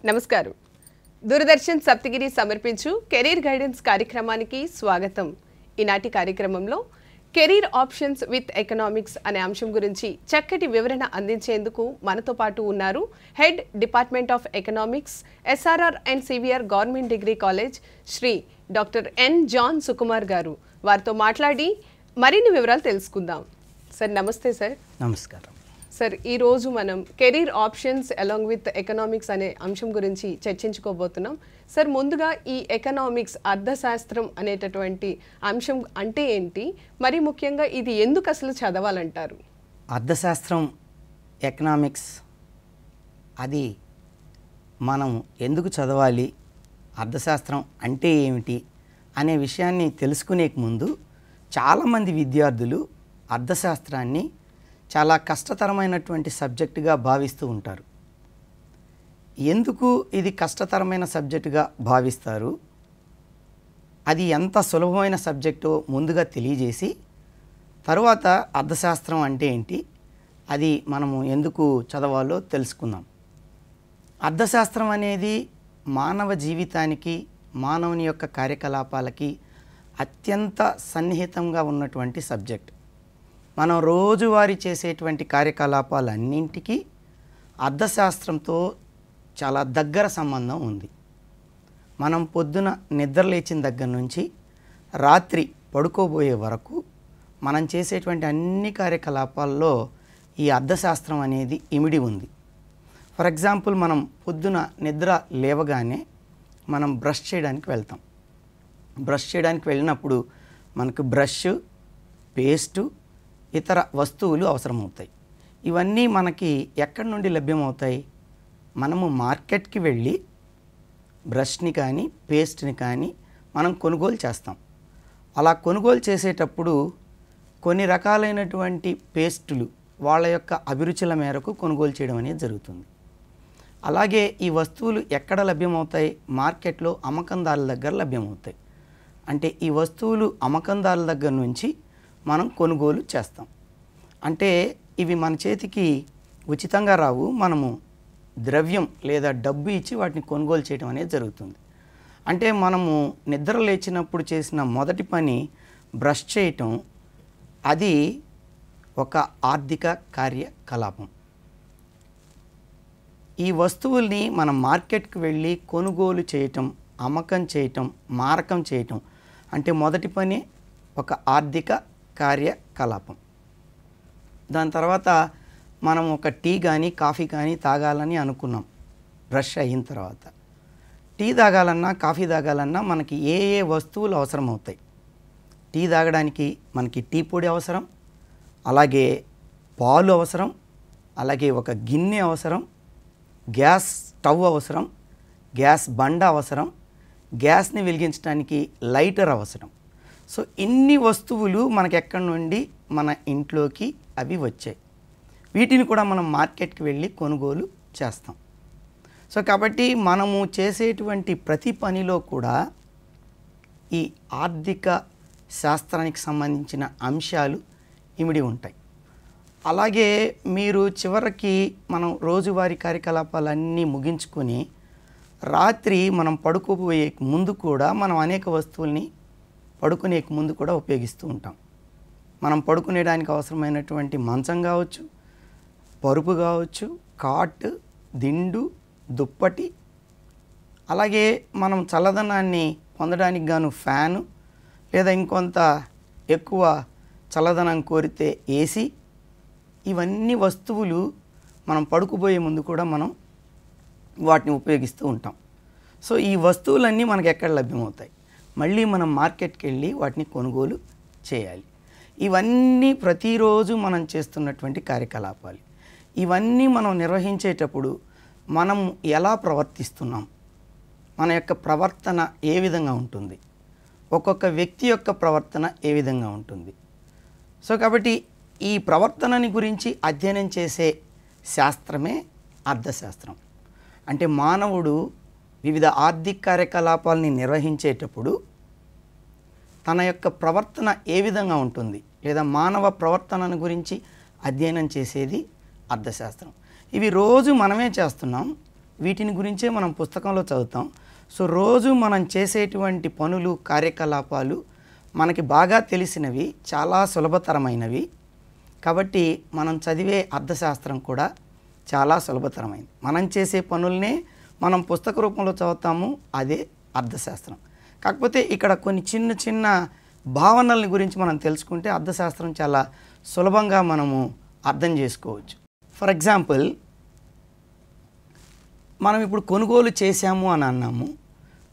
నమస్కారం. దూరదర్శన్ సప్తగిరి సమర్పించు career guidance కార్యక్రమానికి స్వాగతం. ఈనాటి కార్యక్రమంలో కెరీర్ ఆప్షన్స్ విత్ ఎకనామిక్స్ అనే అంశం గురించి చక్కటి వివరణ అందించేందుకు మనతో పాటు ఉన్నారు head department of economics SRR and CVR government degree college Shri doctor N John Sukumar garu. వారితో మాట్లాడి మరిన్ని వివరాలు తెలుసుకుందాం. సార్ నమస్తే. సార్ నమస్కారం. సార్, ఈరోజు మనం career options along with economics అనే అంశం గురించి చర్చించుకోబోతున్నాం. సార్, ముందుగా ఈ ఎకనామిక్స్ అర్థశాస్త్రం అనేటటువంటి అంశం అంటే ఏంటి, మరి ముఖ్యంగా ఇది ఎందుకు అసలు చదవాలంటారు? అర్థశాస్త్రం, ఎకనామిక్స్ అది మనం ఎందుకు చదవాలి, అర్థశాస్త్రం అంటే ఏమిటి అనే విషయాన్ని తెలుసుకునే ముందు చాలామంది విద్యార్థులు అర్థశాస్త్రాన్ని చాలా కష్టతరమైనటువంటి సబ్జెక్టుగా భావిస్తూ ఉంటారు. ఎందుకు ఇది కష్టతరమైన సబ్జెక్టుగా భావిస్తారు, అది ఎంత సులభమైన సబ్జెక్టో ముందుగా తెలియజేసి తరువాత అర్థశాస్త్రం అంటే ఏంటి, అది మనము ఎందుకు చదవాలో తెలుసుకుందాం. అర్థశాస్త్రం అనేది మానవ జీవితానికి, మానవుని యొక్క కార్యకలాపాలకి అత్యంత సన్నిహితంగా ఉన్నటువంటి సబ్జెక్ట్. మనం రోజువారీ చేసేటువంటి కార్యకలాపాలన్నింటికీ అర్థశాస్త్రంతో చాలా దగ్గర సంబంధం ఉంది. మనం పొద్దున నిద్ర లేచిన దగ్గర నుంచి రాత్రి పడుకోబోయే వరకు మనం చేసేటువంటి అన్ని కార్యకలాపాల్లో ఈ అర్థశాస్త్రం అనేది ఇమిడి ఉంది. ఫర్ ఎగ్జాంపుల్, మనం పొద్దున నిద్ర లేవగానే మనం బ్రష్ చేయడానికి వెళ్తాం. బ్రష్ చేయడానికి వెళ్ళినప్పుడు మనకు బ్రష్, పేస్టు, ఇతర వస్తువులు అవసరమవుతాయి. ఇవన్నీ మనకి ఎక్కడి నుండి లభ్యమవుతాయి? మనము మార్కెట్కి వెళ్ళి బ్రష్ని కానీ పేస్ట్ని కానీ మనం కొనుగోలు చేస్తాం. అలా కొనుగోలు చేసేటప్పుడు కొన్ని రకాలైనటువంటి పేస్టులు వాళ్ళ యొక్క అభిరుచుల మేరకు కొనుగోలు చేయడం అనేది జరుగుతుంది. అలాగే ఈ వస్తువులు ఎక్కడ లభ్యమవుతాయి? మార్కెట్లో అమ్మకందారుల దగ్గర లభ్యమవుతాయి. అంటే ఈ వస్తువులు అమ్మకందారుల దగ్గర నుంచి మనం కొనుగోలు చేస్తాం. అంటే ఇవి మన చేతికి ఉచితంగా రావు, మనము ద్రవ్యం లేదా డబ్బు ఇచ్చి వాటిని కొనుగోలు చేయడం అనేది జరుగుతుంది. అంటే మనము నిద్ర లేచినప్పుడు చేసిన మొదటి పని బ్రష్ చేయటం, అది ఒక ఆర్థిక కార్యకలాపం. ఈ వస్తువుల్ని మనం మార్కెట్కి వెళ్ళి కొనుగోలు చేయటం, అమ్మకం చేయటం, మారకం చేయటం అంటే మొదటి పని ఒక ఆర్థిక కార్యకలాపం. దాని తర్వాత మనం ఒక టీ కానీ కాఫీ కానీ తాగాలని అనుకున్నాం. బ్రష్ అయిన తర్వాత టీ తాగాలన్నా కాఫీ తాగాలన్నా మనకి ఏ ఏ వస్తువులు అవసరమవుతాయి? టీ తాగడానికి మనకి టీ పొడి అవసరం, అలాగే పాలు అవసరం, అలాగే ఒక గిన్నె అవసరం, గ్యాస్ స్టవ్ అవసరం, గ్యాస్ బండ అవసరం, గ్యాస్ని వెలిగించడానికి లైటర్ అవసరం. సో ఇన్ని వస్తువులు మనకి ఎక్కడి నుండి మన ఇంట్లోకి అవి వచ్చాయి. వీటిని కూడా మనం మార్కెట్కి వెళ్ళి కొనుగోలు చేస్తాం. సో కాబట్టి మనము చేసేటువంటి ప్రతి పనిలో కూడా ఈ ఆర్థిక శాస్త్రానికి సంబంధించిన అంశాలు ఇమిడి ఉంటాయి. అలాగే మీరు చివరికి మనం రోజువారీ కార్యకలాపాలన్నీ ముగించుకొని రాత్రి మనం పడుకోబోయే ముందు కూడా మనం అనేక వస్తువుల్ని పడుకునే ముందు కూడా ఉపయోగిస్తూ ఉంటాం. మనం పడుకునేడానికి అవసరమైనటువంటి మంచం కావచ్చు, పరుపు కావచ్చు, కాట్, దిండు, దుప్పటి, అలాగే మనం చల్లదనాన్ని పొందడానికి గాను ఫ్యాను, లేదా ఇంకొంత ఎక్కువ చల్లదనం కోరితే ఏసీ, ఇవన్నీ వస్తువులు మనం పడుకోబోయే ముందు కూడా మనం వాటిని ఉపయోగిస్తూ ఉంటాం. సో ఈ వస్తువులన్నీ మనకు ఎక్కడ లభ్యమవుతాయి? మళ్ళీ మనం మార్కెట్కి వెళ్ళి వాటిని కొనుగోలు చేయాలి. ఇవన్నీ ప్రతిరోజు మనం చేస్తున్నటువంటి కార్యకలాపాలు. ఇవన్నీ మనం నిర్వహించేటప్పుడు మనం ఎలా ప్రవర్తిస్తున్నాం, మన యొక్క ప్రవర్తన ఏ విధంగా ఉంటుంది, ఒక్కొక్క వ్యక్తి యొక్క ప్రవర్తన ఏ విధంగా ఉంటుంది. సో కాబట్టి ఈ ప్రవర్తనని గురించి అధ్యయనం చేసే శాస్త్రమే అర్థశాస్త్రం. అంటే మానవుడు వివిధ ఆర్థిక కార్యకలాపాలని నిర్వహించేటప్పుడు తన యొక్క ప్రవర్తన ఏ విధంగా ఉంటుంది, లేదా మానవ ప్రవర్తనను గురించి అధ్యయనం చేసేది అర్థశాస్త్రం. ఇవి రోజు మనమే చేస్తున్నాం, వీటిని గురించే మనం పుస్తకంలో చదువుతాం. సో రోజు మనం చేసేటువంటి పనులు కార్యకలాపాలు మనకి బాగా తెలిసినవి, చాలా సులభతరమైనవి. కాబట్టి మనం చదివే అర్థశాస్త్రం కూడా చాలా సులభతరమైనది. మనం చేసే పనులనే మనం పుస్తక రూపంలో చదువుతాము, అదే అర్థశాస్త్రం. కాకపోతే ఇక్కడ కొన్ని చిన్న చిన్న భావనల గురించి మనం తెలుసుకుంటే అర్థశాస్త్రం చాలా సులభంగా మనము అర్థం చేసుకోవచ్చు. ఫర్ ఎగ్జాంపుల్, మనం ఇప్పుడు కొనుగోలు చేశాము అని అన్నాము.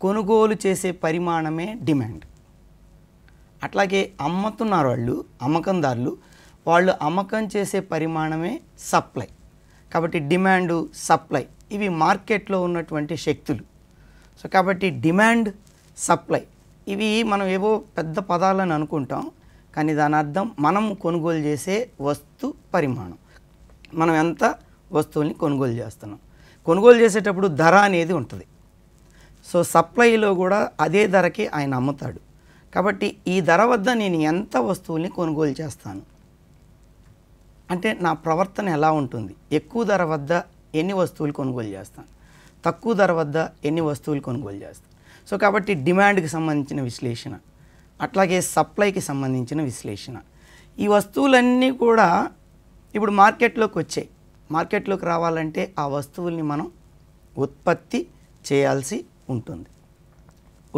కొనుగోలు చేసే పరిమాణమే డిమాండ్. అట్లాగే అమ్ముతున్నారు వాళ్ళు, అమ్మకందారులు, వాళ్ళు అమ్మకం చేసే పరిమాణమే సప్లై. కాబట్టి డిమాండు, సప్లై ఇవి మార్కెట్లో ఉన్నటువంటి శక్తులు. సో కాబట్టి డిమాండ్, సప్లై ఇవి మనం ఏవో పెద్ద పదాలని అనుకుంటాం, కానీ దాని అర్థం మనం కొనుగోలు చేసే వస్తు పరిమాణం. మనం ఎంత వస్తువుల్ని కొనుగోలు చేస్తున్నాం. కొనుగోలు చేసేటప్పుడు ధర అనేది ఉంటుంది. సో సప్లైలో కూడా అదే ధరకి ఆయన అమ్ముతాడు. కాబట్టి ఈ ధర వద్ద నేను ఎంత వస్తువుల్ని కొనుగోలు చేస్తాను అంటే నా ప్రవర్తన ఎలా ఉంటుంది, ఎక్కువ ధర వద్ద ఎన్ని వస్తువులు కొనుగోలు చేస్తాను, తక్కువ ధర వద్ద ఎన్ని వస్తువులు కొనుగోలు చేస్తాను. సో కాబట్టి డిమాండ్కి సంబంధించిన విశ్లేషణ, అట్లాగే సప్లైకి సంబంధించిన విశ్లేషణ. ఈ వస్తువులన్నీ కూడా ఇప్పుడు మార్కెట్లోకి వచ్చాయి. మార్కెట్లోకి రావాలంటే ఆ వస్తువుల్ని మనం ఉత్పత్తి చేయాల్సి ఉంటుంది.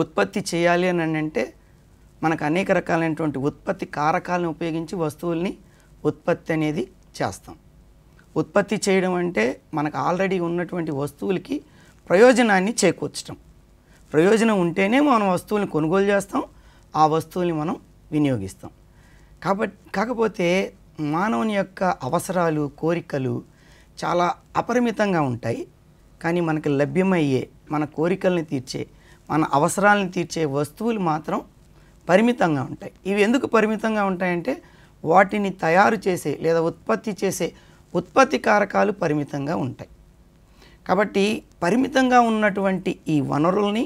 ఉత్పత్తి చేయాలి అని అంటే మనకు అనేక రకాలైనటువంటి ఉత్పత్తి కారకాలను ఉపయోగించి వస్తువుల్ని ఉత్పత్తి అనేది చేస్తాం. ఉత్పత్తి చేయడం అంటే మనకు ఆల్రెడీ ఉన్నటువంటి వస్తువులకి ప్రయోజనాన్ని చేకూర్చడం. ప్రయోజనం ఉంటేనే మనం వస్తువుల్ని కొనుగోలు చేస్తాం, ఆ వస్తువుల్ని మనం వినియోగిస్తాం. కాకపోతే మానవుని యొక్క అవసరాలు, కోరికలు చాలా అపరిమితంగా ఉంటాయి. కానీ మనకు లభ్యమయ్యే, మన కోరికల్ని తీర్చే, మన అవసరాలను తీర్చే వస్తువులు మాత్రం పరిమితంగా ఉంటాయి. ఇవి ఎందుకు పరిమితంగా ఉంటాయంటే వాటిని తయారు చేసే లేదా ఉత్పత్తి చేసే ఉత్పత్తి కారకాలు పరిమితంగా ఉంటాయి. కాబట్టి పరిమితంగా ఉన్నటువంటి ఈ వనరుల్ని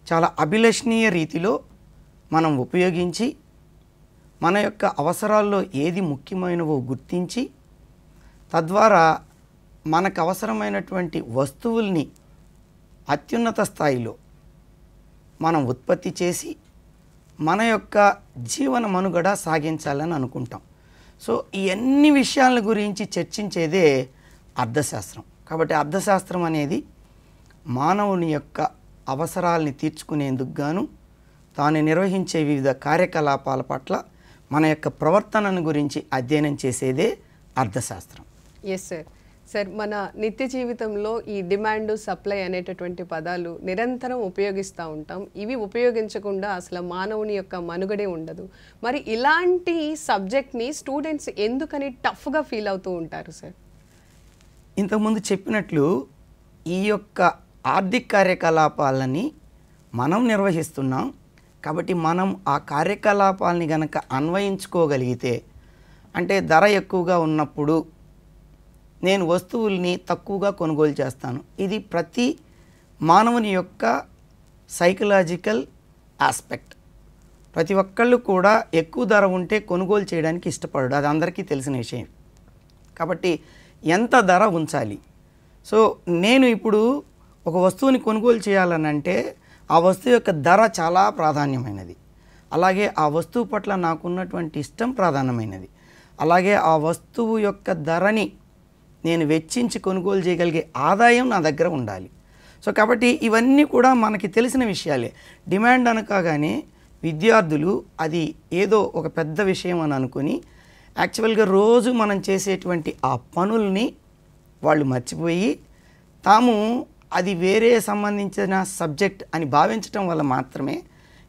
చాలా అభిలషణీయ రీతిలో మనం ఉపయోగించి మన యొక్క అవసరాల్లో ఏది ముఖ్యమైనవో గుర్తించి తద్వారా మనకు అవసరమైనటువంటి వస్తువుల్ని అత్యున్నత స్థాయిలో మనం ఉత్పత్తి చేసి మన యొక్క జీవన మనుగడ సాగించాలని అనుకుంటాం. సో ఈ అన్ని విషయాల గురించి చర్చించేదే అర్థశాస్త్రం. కాబట్టి అర్థశాస్త్రం అనేది మానవుని యొక్క అవసరాలని తీర్చుకునేందుకు గాను తాను నిర్వహించే వివిధ కార్యకలాపాల పట్ల మన యొక్క ప్రవర్తనను గురించి అధ్యయనం చేసేదే అర్థశాస్త్రం. Yes sir. సార్, మన నిత్య జీవితంలో ఈ డిమాండ్, సప్లై అనేటటువంటి పదాలు నిరంతరం ఉపయోగిస్తూ ఉంటాం. ఇవి ఉపయోగించకుండా అసలు మానవుని యొక్క మనుగడే ఉండదు. మరి ఇలాంటి సబ్జెక్ట్ని స్టూడెంట్స్ ఎందుకని టఫ్గా ఫీల్ అవుతూ ఉంటారు సార్? ఇంతకుముందు చెప్పినట్లు ఈ యొక్క ఆర్థిక కార్యకలాపాలని మనం నిర్వహిస్తున్నాం. కాబట్టి మనం ఆ కార్యకలాపాలని గనక అన్వయించుకోగలిగితే, అంటే ధర ఎక్కువగా ఉన్నప్పుడు నేను వస్తువుల్ని తక్కువగా కొనుగోలు చేస్తాను. ఇది ప్రతి మానవుని యొక్క సైకలాజికల్ ఆస్పెక్ట్. ప్రతి ఒక్కళ్ళు కూడా ఎక్కువ ధర ఉంటే కొనుగోలు చేయడానికి ఇష్టపడడు, అది అందరికీ తెలిసిన విషయం. కాబట్టి ఎంత ధర ఉంచాలి? సో నేను ఇప్పుడు ఒక వస్తువుని కొనుగోలు చేయాలనంటే ఆ వస్తువు యొక్క ధర చాలా ప్రాధాన్యమైనది. అలాగే ఆ వస్తువు పట్ల నాకున్నటువంటి ఇష్టం ప్రాధాన్యమైనది. అలాగే ఆ వస్తువు యొక్క ధరని నేను వెచ్చించి కొనుగోలు చేయగలిగే ఆదాయం నా దగ్గర ఉండాలి. సో కాబట్టి ఇవన్నీ కూడా మనకి తెలిసిన విషయాలే. డిమాండ్ అనగానే విద్యార్థులు అది ఏదో ఒక పెద్ద విషయం అని అనుకుని యాక్చువల్గా రోజు మనం చేసేటువంటి ఆ పనుల్ని వాళ్ళు మర్చిపోయి తాము అది వేరే సంబంధించిన సబ్జెక్ట్ అని భావించటం వల్ల మాత్రమే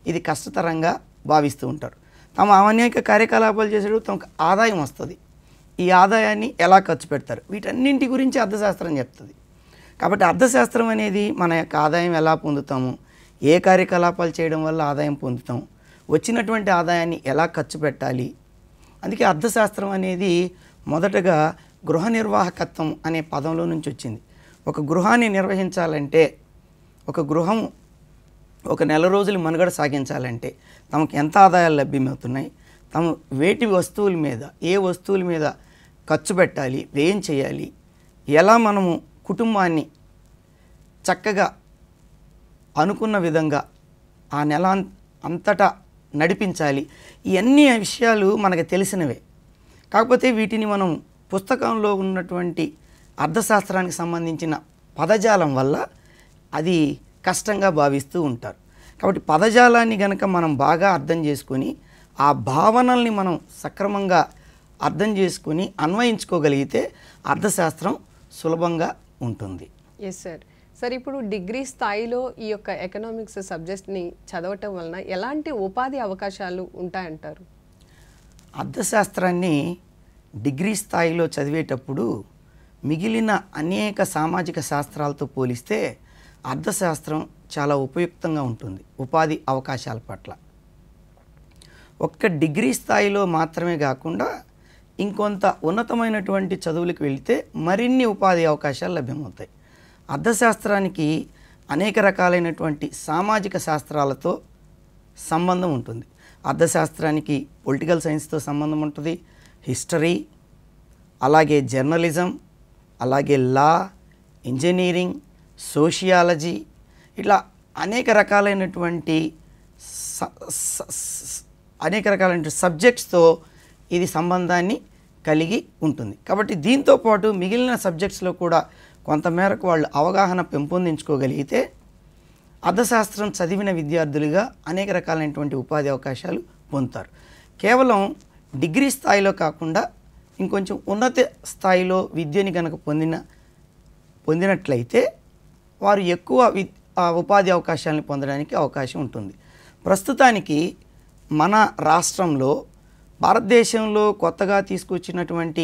ఇది కష్టతరంగా భావిస్తూ ఉంటారు. తాము అనేక కార్యకలాపాలు చేసేటప్పుడు తమకు ఆదాయం వస్తుంది. ఈ ఆదాయాన్ని ఎలా ఖర్చు పెడతారు, వీటన్నింటి గురించి అర్థశాస్త్రం చెప్తుంది. కాబట్టి అర్థశాస్త్రం అనేది మన యొక్క ఆదాయం ఎలా పొందుతాము, ఏ కార్యకలాపాలు చేయడం వల్ల ఆదాయం పొందుతాం, వచ్చినటువంటి ఆదాయాన్ని ఎలా ఖర్చు పెట్టాలి. అందుకే అర్థశాస్త్రం అనేది మొదటగా గృహ నిర్వాహకత్వం అనే పదంలో నుంచి వచ్చింది. ఒక గృహాన్ని నిర్వహించాలంటే, ఒక గృహం ఒక నెల రోజులు మనుగడ సాగించాలంటే తమకు ఎంత ఆదాయాలు లభ్యమవుతున్నాయి, తాము వేటి వస్తువుల మీద, ఏ వస్తువుల మీద ఖర్చు పెట్టాలి, వ్యయం చేయాలి, ఎలా మనము కుటుంబాన్ని చక్కగా అనుకున్న విధంగా ఆ నెల అంతటా నడిపించాలి. ఇవన్నీ విషయాలు మనకు తెలిసినవే. కాకపోతే వీటిని మనం పుస్తకంలో ఉన్నటువంటి అర్థశాస్త్రానికి సంబంధించిన పదజాలం వల్ల అది కష్టంగా భావిస్తూ ఉంటారు. కాబట్టి పదజాలాన్ని గనక మనం బాగా అర్థం చేసుకొని ఆ భావనల్ని మనం సక్రమంగా అర్థం చేసుకొని అన్వయించుకోగలిగితే అర్థశాస్త్రం సులభంగా ఉంటుంది. Yes sir. సార్, ఇప్పుడు డిగ్రీ స్థాయిలో ఈ యొక్క ఎకనామిక్స్ సబ్జెక్ట్ని చదవటం వలన ఎలాంటి ఉపాధి అవకాశాలు ఉంటాయంటారు? అర్థశాస్త్రాన్ని డిగ్రీ స్థాయిలో చదివేటప్పుడు మిగిలిన అనేక సామాజిక శాస్త్రాలతో పోలిస్తే అర్థశాస్త్రం చాలా ఉపయుక్తంగా ఉంటుంది ఉపాధి అవకాశాల పట్ల. ఒక్క డిగ్రీ స్థాయిలో మాత్రమే కాకుండా ఇంకొంత ఉన్నతమైనటువంటి చదువులకు వెళితే మరిన్ని ఉపాధి అవకాశాలు లభ్యమవుతాయి. అర్థశాస్త్రానికి అనేక రకాలైనటువంటి సామాజిక శాస్త్రాలతో సంబంధం ఉంటుంది. అర్థశాస్త్రానికి పొలిటికల్ సైన్స్తో సంబంధం ఉంటుంది, హిస్టరీ, అలాగే జర్నలిజం, అలాగే లా, ఇంజనీరింగ్, సోషియాలజీ, ఇట్లా అనేక రకాలైనటువంటి సబ్జెక్ట్స్తో ఇది సంబంధాన్ని కలిగి ఉంటుంది. కాబట్టి దీంతోపాటు మిగిలిన సబ్జెక్ట్స్లో కూడా కొంతమేరకు వాళ్ళు అవగాహన పెంపొందించుకోగలిగితే అర్థశాస్త్రం చదివిన విద్యార్థులుగా అనేక రకాలైనటువంటి ఉపాధి అవకాశాలు పొందుతారు. కేవలం డిగ్రీ స్థాయిలో కాకుండా ఇంకొంచెం ఉన్నత స్థాయిలో విద్యని కనుక పొందినట్లయితే వారు ఎక్కువ ఉపాధి అవకాశాలను పొందడానికి అవకాశం ఉంటుంది. ప్రస్తుతానికి మన రాష్ట్రంలో భారతదేశంలో కొత్తగా తీసుకొచ్చినటువంటి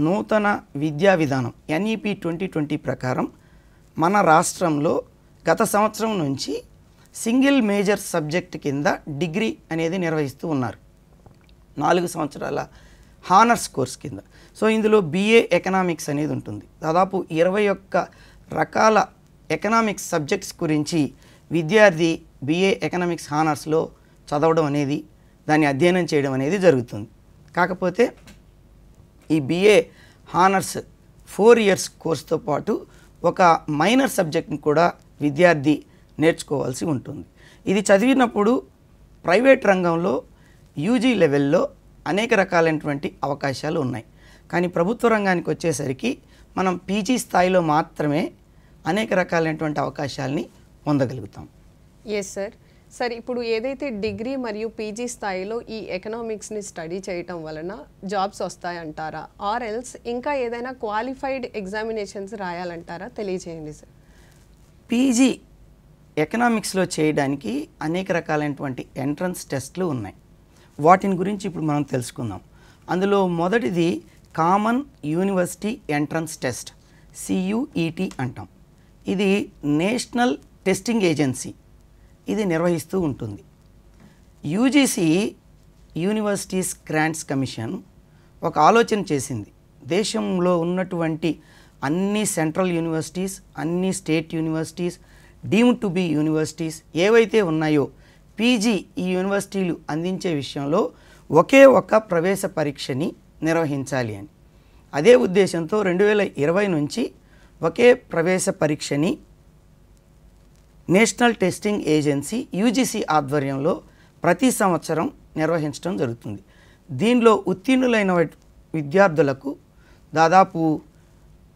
నూతన విద్యా విధానం NEP 2020 ప్రకారం మన రాష్ట్రంలో గత సంవత్సరం నుంచి సింగిల్ మేజర్ సబ్జెక్ట్ కింద డిగ్రీ అనేది నిర్వహిస్తూ ఉన్నారు. 4 సంవత్సరాల హానర్స్ కోర్స్ కింద. సో ఇందులో BA ఎకనామిక్స్ అనేది ఉంటుంది. దాదాపు 21 రకాల ఎకనామిక్స్ సబ్జెక్ట్స్ గురించి విద్యార్థి BA ఎకనామిక్స్ హానర్స్లో చదవడం అనేది, దాన్ని అధ్యయనం చేయడం అనేది జరుగుతుంది. కాకపోతే ఈ BA హానర్స్ 4 ఇయర్స్ కోర్స్తో పాటు ఒక మైనర్ సబ్జెక్ట్ని కూడా విద్యార్థి నేర్చుకోవాల్సి ఉంటుంది. ఇది చదివినప్పుడు ప్రైవేట్ రంగంలో UG లెవెల్లో అనేక రకాలైనటువంటి అవకాశాలు ఉన్నాయి. కానీ ప్రభుత్వ రంగానికి వచ్చేసరికి మనం PG స్థాయిలో మాత్రమే అనేక రకాలైనటువంటి అవకాశాలని పొందగలుగుతాం. Yes sir. సార్, ఇప్పుడు ఏదైతే డిగ్రీ మరియు PG స్థాయిలో ఈ ఎకనామిక్స్ని స్టడీ చేయటం వలన జాబ్స్ వస్తాయంటారా, ఆర్ ఎల్స్ ఇంకా ఏదైనా క్వాలిఫైడ్ ఎగ్జామినేషన్స్ రాయాలంటారా? తెలియజేయండి సార్. PG ఎకనామిక్స్లో చేయడానికి అనేక రకాలైనటువంటి ఎంట్రన్స్ టెస్ట్లు ఉన్నాయి. వాటిని గురించి ఇప్పుడు మనం తెలుసుకుందాం. అందులో మొదటిది common university entrance test, CUET అంటాం. ఇది నేషనల్ టెస్టింగ్ ఏజెన్సీ ఇది నిర్వహిస్తూ ఉంటుంది. UGC యూనివర్సిటీస్ గ్రాంట్స్ కమిషన్ ఒక ఆలోచన చేసింది. దేశంలో ఉన్నటువంటి అన్ని సెంట్రల్ యూనివర్సిటీస్, అన్ని state universities, deemed to be universities ఏవైతే ఉన్నాయో PG ఈ యూనివర్సిటీలు అందించే విషయంలో ఒకే ఒక ప్రవేశ పరీక్షని నిర్వహించాలి అని. అదే ఉద్దేశంతో 2020 నుంచి ఒకే ప్రవేశ పరీక్షని నేషనల్ టెస్టింగ్ ఏజెన్సీ UGC ఆధ్వర్యంలో ప్రతి సంవత్సరం నిర్వహించడం జరుగుతుంది. దీనిలో ఉత్తీర్ణులైన విద్యార్థులకు దాదాపు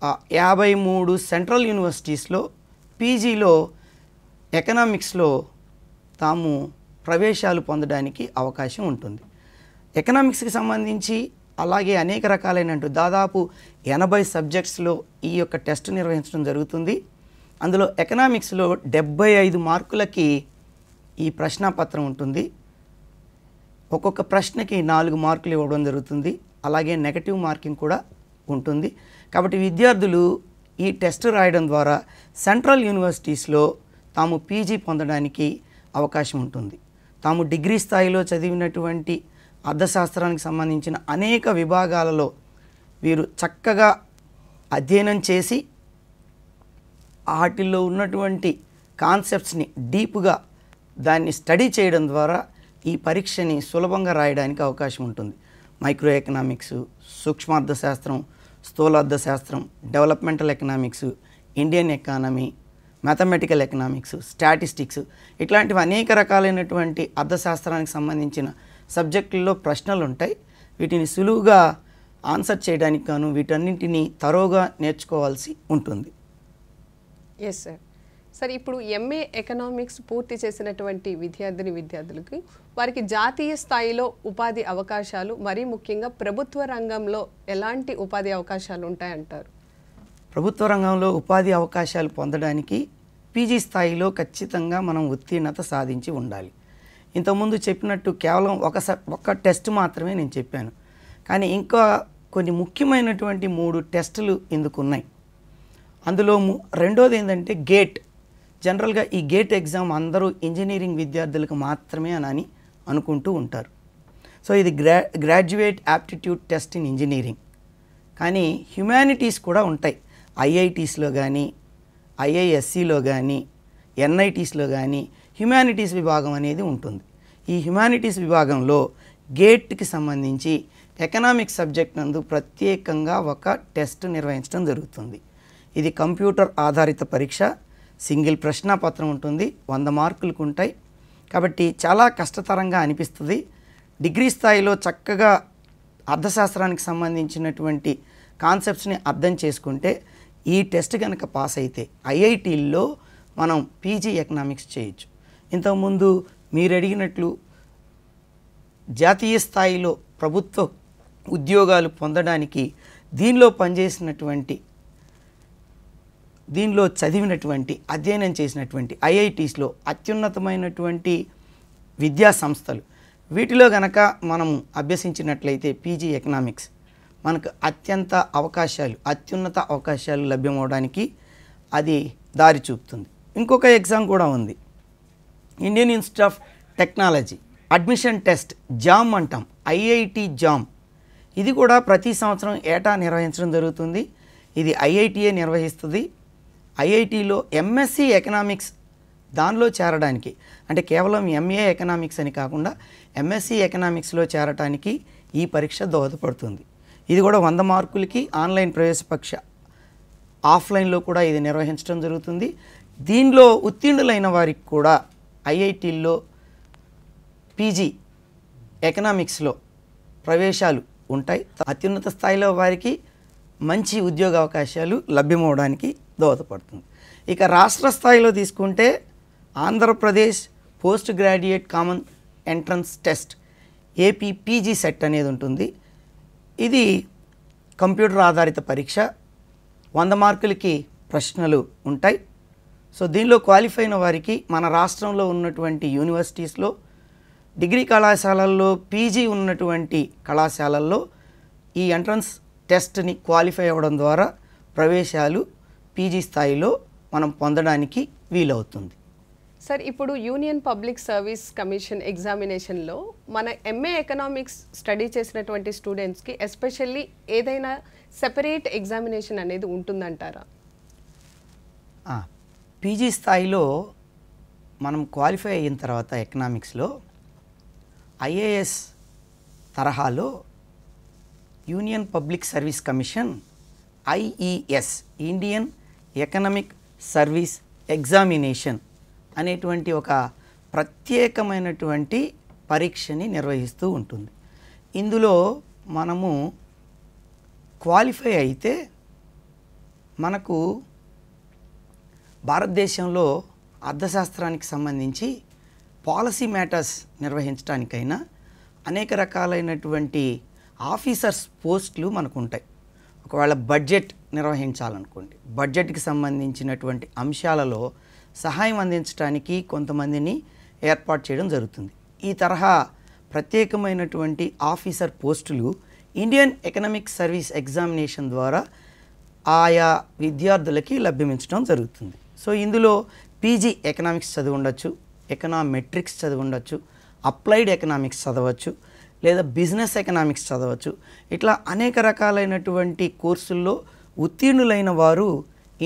53 సెంట్రల్ యూనివర్సిటీస్లో PGలో ఎకనామిక్స్లో తాము ప్రవేశాలు పొందడానికి అవకాశం ఉంటుంది. ఎకనామిక్స్కి సంబంధించి అలాగే అనేక రకాలైన దాదాపు 80 సబ్జెక్ట్స్లో ఈ యొక్క టెస్ట్ నిర్వహించడం జరుగుతుంది. అందులో ఎకనామిక్స్లో 75 మార్కులకి ఈ ప్రశ్నాపత్రం ఉంటుంది. ఒక్కొక్క ప్రశ్నకి 4 మార్కులు ఇవ్వడం జరుగుతుంది. అలాగే నెగటివ్ మార్కింగ్ కూడా ఉంటుంది. కాబట్టి విద్యార్థులు ఈ టెస్ట్ రాయడం ద్వారా సెంట్రల్ యూనివర్సిటీస్లో తాము PG పొందడానికి అవకాశం ఉంటుంది. తాము డిగ్రీ స్థాయిలో చదివినటువంటి అర్థశాస్త్రానికి సంబంధించిన అనేక విభాగాలలో వీరు చక్కగా అధ్యయనం చేసి వాటిల్లో ఉన్నటువంటి కాన్సెప్ట్స్ని డీప్గా దాన్ని స్టడీ చేయడం ద్వారా ఈ పరీక్షని సులభంగా రాయడానికి అవకాశం ఉంటుంది. మైక్రో ఎకనామిక్స్, సూక్ష్మార్థశాస్త్రం, స్థూలార్థశాస్త్రం, developmental economics, Indian economy, mathematical economics, statistics ఇట్లాంటివి అనేక రకాలైనటువంటి అర్థశాస్త్రానికి సంబంధించిన సబ్జెక్టుల్లో ప్రశ్నలు ఉంటాయి. వీటిని సులువుగా ఆన్సర్ చేయడానికి గాను వీటన్నింటినీ తరోగా నేర్చుకోవాల్సి ఉంటుంది. Yes sir. సార్, ఇప్పుడు ఎంఏ ఎకనామిక్స్ పూర్తి చేసినటువంటి విద్యార్థులకి వారికి జాతీయ స్థాయిలో ఉపాధి అవకాశాలు, మరీ ముఖ్యంగా ప్రభుత్వ రంగంలో ఎలాంటి ఉపాధి అవకాశాలు ఉంటాయంటారు? ప్రభుత్వ రంగంలో ఉపాధి అవకాశాలు పొందడానికి పీజీ స్థాయిలో ఖచ్చితంగా మనం ఉత్తీర్ణత సాధించి ఉండాలి. ఇంతకుముందు చెప్పినట్టు కేవలం ఒక టెస్ట్ మాత్రమే నేను చెప్పాను, కానీ ఇంకా కొన్ని ముఖ్యమైనటువంటి 3 టెస్టులు ఇందుకు ఉన్నాయి. అందులో రెండోది ఏంటంటే గేట్. జనరల్గా ఈ గేట్ ఎగ్జామ్ అందరూ ఇంజనీరింగ్ విద్యార్థులకు మాత్రమే అని అనుకుంటూ ఉంటారు. సో ఇది graduate aptitude test in engineering. కానీ హ్యుమానిటీస్ కూడా ఉంటాయి. ఐఐటీస్లో కానీ, ఐఐఎస్సిలో కానీ, ఎన్ఐటీస్లో కానీ హ్యుమానిటీస్ విభాగం అనేది ఉంటుంది. ఈ హ్యుమానిటీస్ విభాగంలో గేట్కి సంబంధించి ఎకనామిక్స్ సబ్జెక్ట్ నందు ప్రత్యేకంగా ఒక టెస్ట్ నిర్వహించడం జరుగుతుంది. ఇది కంప్యూటర్ ఆధారిత పరీక్ష, సింగిల్ ప్రశ్నాపత్రం ఉంటుంది, 100 మార్కులకు ఉంటాయి. కాబట్టి చాలా కష్టతరంగా అనిపిస్తుంది. డిగ్రీ స్థాయిలో చక్కగా అర్థశాస్త్రానికి సంబంధించినటువంటి కాన్సెప్ట్స్ని అర్థం చేసుకుంటే ఈ టెస్ట్ కనుక పాస్ అయితే ఐఐటీల్లో మనం పీజీ ఎకనామిక్స్ చేయొచ్చు. ఇంతకుముందు మీరు అడిగినట్లు జాతీయ స్థాయిలో ప్రభుత్వ ఉద్యోగాలు పొందడానికి దీనిలో చదివినటువంటి అధ్యయనం చేసినటువంటి ఐఐటీస్లో అత్యున్నతమైనటువంటి విద్యా సంస్థలు వీటిలో గనక మనం అభ్యసించినట్లయితే పీజీ ఎకనామిక్స్ మనకు అత్యున్నత అవకాశాలు లభ్యమవడానికి అది దారి చూపుతుంది. ఇంకొక ఎగ్జామ్ కూడా ఉంది, Indian institute of technology admission test, jam అంటాం, ఐఐటి జామ్. ఇది కూడా ప్రతి సంవత్సరం ఏటా నిర్వహించడం జరుగుతుంది. ఇది ఐఐటిఏ నిర్వహిస్తుంది. ఐఐటిలో ఎంఎస్సి ఎకనామిక్స్ దానిలో చేరడానికి, అంటే కేవలం ఎంఏ ఎకనామిక్స్ అని కాకుండా ఎంఎస్సి ఎకనామిక్స్లో చేరడానికి ఈ పరీక్ష దోహదపడుతుంది. ఇది కూడా 100 మార్కులకి ఆన్లైన్ ప్రవేశ పరీక్ష, ఆఫ్లైన్లో కూడా ఇది నిర్వహించడం జరుగుతుంది. దీనిలో ఉత్తీర్ణులైన వారికి కూడా ఐఐటీల్లో పీజీ ఎకనామిక్స్లో ప్రవేశాలు ఉంటాయి. అత్యున్నత స్థాయిలో వారికి మంచి ఉద్యోగ అవకాశాలు లభ్యమవడానికి దోహదపడుతుంది. ఇక రాష్ట్ర స్థాయిలో తీసుకుంటే Andhra Pradesh post graduate common entrance test, AP PG set అనేది ఉంటుంది. ఇది కంప్యూటర్ ఆధారిత పరీక్ష, 100 మార్కులకి ప్రశ్నలు ఉంటాయి. సో దీనిలో క్వాలిఫై అయిన వారికి మన రాష్ట్రంలో ఉన్నటువంటి యూనివర్సిటీస్లో, డిగ్రీ కళాశాలల్లో, పీజీ ఉన్నటువంటి కళాశాలల్లో ఈ ఎంట్రన్స్ టెస్ట్ని క్వాలిఫై అవ్వడం ద్వారా ప్రవేశాలు పీజీ స్థాయిలో మనం పొందడానికి వీలవుతుంది. సార్, ఇప్పుడు యూనియన్ పబ్లిక్ సర్వీస్ కమిషన్ ఎగ్జామినేషన్లో మన ఎంఏ ఎకనామిక్స్ స్టడీ చేసినటువంటి స్టూడెంట్స్కి ఎస్పెషల్లీ ఏదైనా సెపరేట్ ఎగ్జామినేషన్ అనేది ఉంటుందంటారా? పీజీ స్థాయిలో మనం క్వాలిఫై అయిన తర్వాత ఎకనామిక్స్లో ఐఏఎస్ తరహాలో union public service commission IES, Indian economic service examination అనేటువంటి ఒక ప్రత్యేకమైనటువంటి పరీక్షని నిర్వహిస్తూ ఉంటుంది. ఇందులో మనము క్వాలిఫై అయితే మనకు భారతదేశంలో అర్థశాస్త్రానికి సంబంధించి పాలసీ మ్యాటర్స్ నిర్వహించడానికైనా అనేక రకాలైనటువంటి ఆఫీసర్స్ పోస్టులు మనకు ఉంటాయి. ఒకవేళ బడ్జెట్ నిర్వహించాలనుకోండి, బడ్జెట్కి సంబంధించినటువంటి అంశాలలో సహాయం అందించడానికి కొంతమందిని ఏర్పాటు చేయడం జరుగుతుంది. ఈ తరహా ప్రత్యేకమైనటువంటి ఆఫీసర్ పోస్టులు ఇండియన్ ఎకనామిక్ సర్వీస్ ఎగ్జామినేషన్ ద్వారా ఆయా విద్యార్థులకి లభ్యమించడం జరుగుతుంది. సో ఇందులో పీజీ ఎకనామిక్స్ చదివి ఉండొచ్చు, ఎకనామెట్రిక్స్ చదివి ఉండొచ్చు, అప్లైడ్ ఎకనామిక్స్ చదవచ్చు, లేదా బిజినెస్ ఎకనామిక్స్ చదవచ్చు. ఇట్లా అనేక రకాలైనటువంటి కోర్సుల్లో ఉత్తీర్ణులైన వారు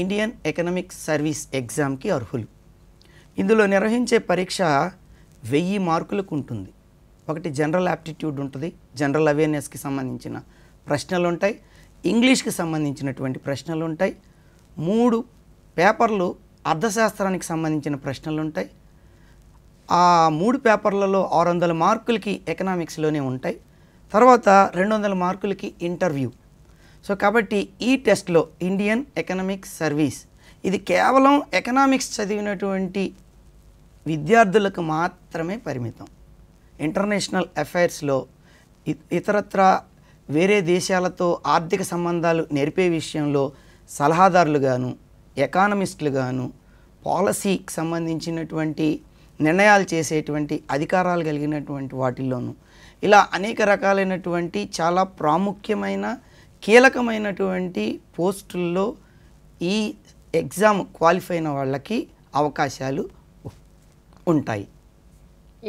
ఇండియన్ ఎకనామిక్ సర్వీస్ ఎగ్జామ్కి అర్హులు. ఇందులో నిర్వహించే పరీక్ష 1000 మార్కులకు ఉంటుంది. ఒకటి జనరల్ యాప్టిట్యూడ్ ఉంటుంది, జనరల్ అవేర్నెస్కి సంబంధించిన ప్రశ్నలు ఉంటాయి, ఇంగ్లీష్కి సంబంధించినటువంటి ప్రశ్నలు ఉంటాయి. 3 పేపర్లు అర్థశాస్త్రానికి సంబంధించిన ప్రశ్నలు ఉంటాయి. ఆ 3 పేపర్లలో 600 మార్కులకి ఎకనామిక్స్లోనే ఉంటాయి. తర్వాత 200 మార్కులకి ఇంటర్వ్యూ. సో కాబట్టి ఈ టెస్ట్లో ఇండియన్ ఎకనామిక్ సర్వీస్ ఇది కేవలం ఎకనామిక్స్ చదివినటువంటి విద్యార్థులకు మాత్రమే పరిమితం. ఇంటర్నేషనల్ అఫైర్స్లో ఇతరత్ర వేరే దేశాలతో ఆర్థిక సంబంధాలు నేర్పే విషయంలో సలహాదారులుగాను, ఎకానమిస్టులుగాను, పాలసీకి సంబంధించినటువంటి నిర్ణయాలు చేసేటువంటి అధికారాలు కలిగినటువంటి వాటిల్లోనూ ఇలా అనేక రకాలైనటువంటి చాలా ప్రాముఖ్యమైన కీలకమైనటువంటి పోస్టుల్లో ఈ ఎగ్జామ్ క్వాలిఫై అయిన వాళ్ళకి అవకాశాలు ఉంటాయి.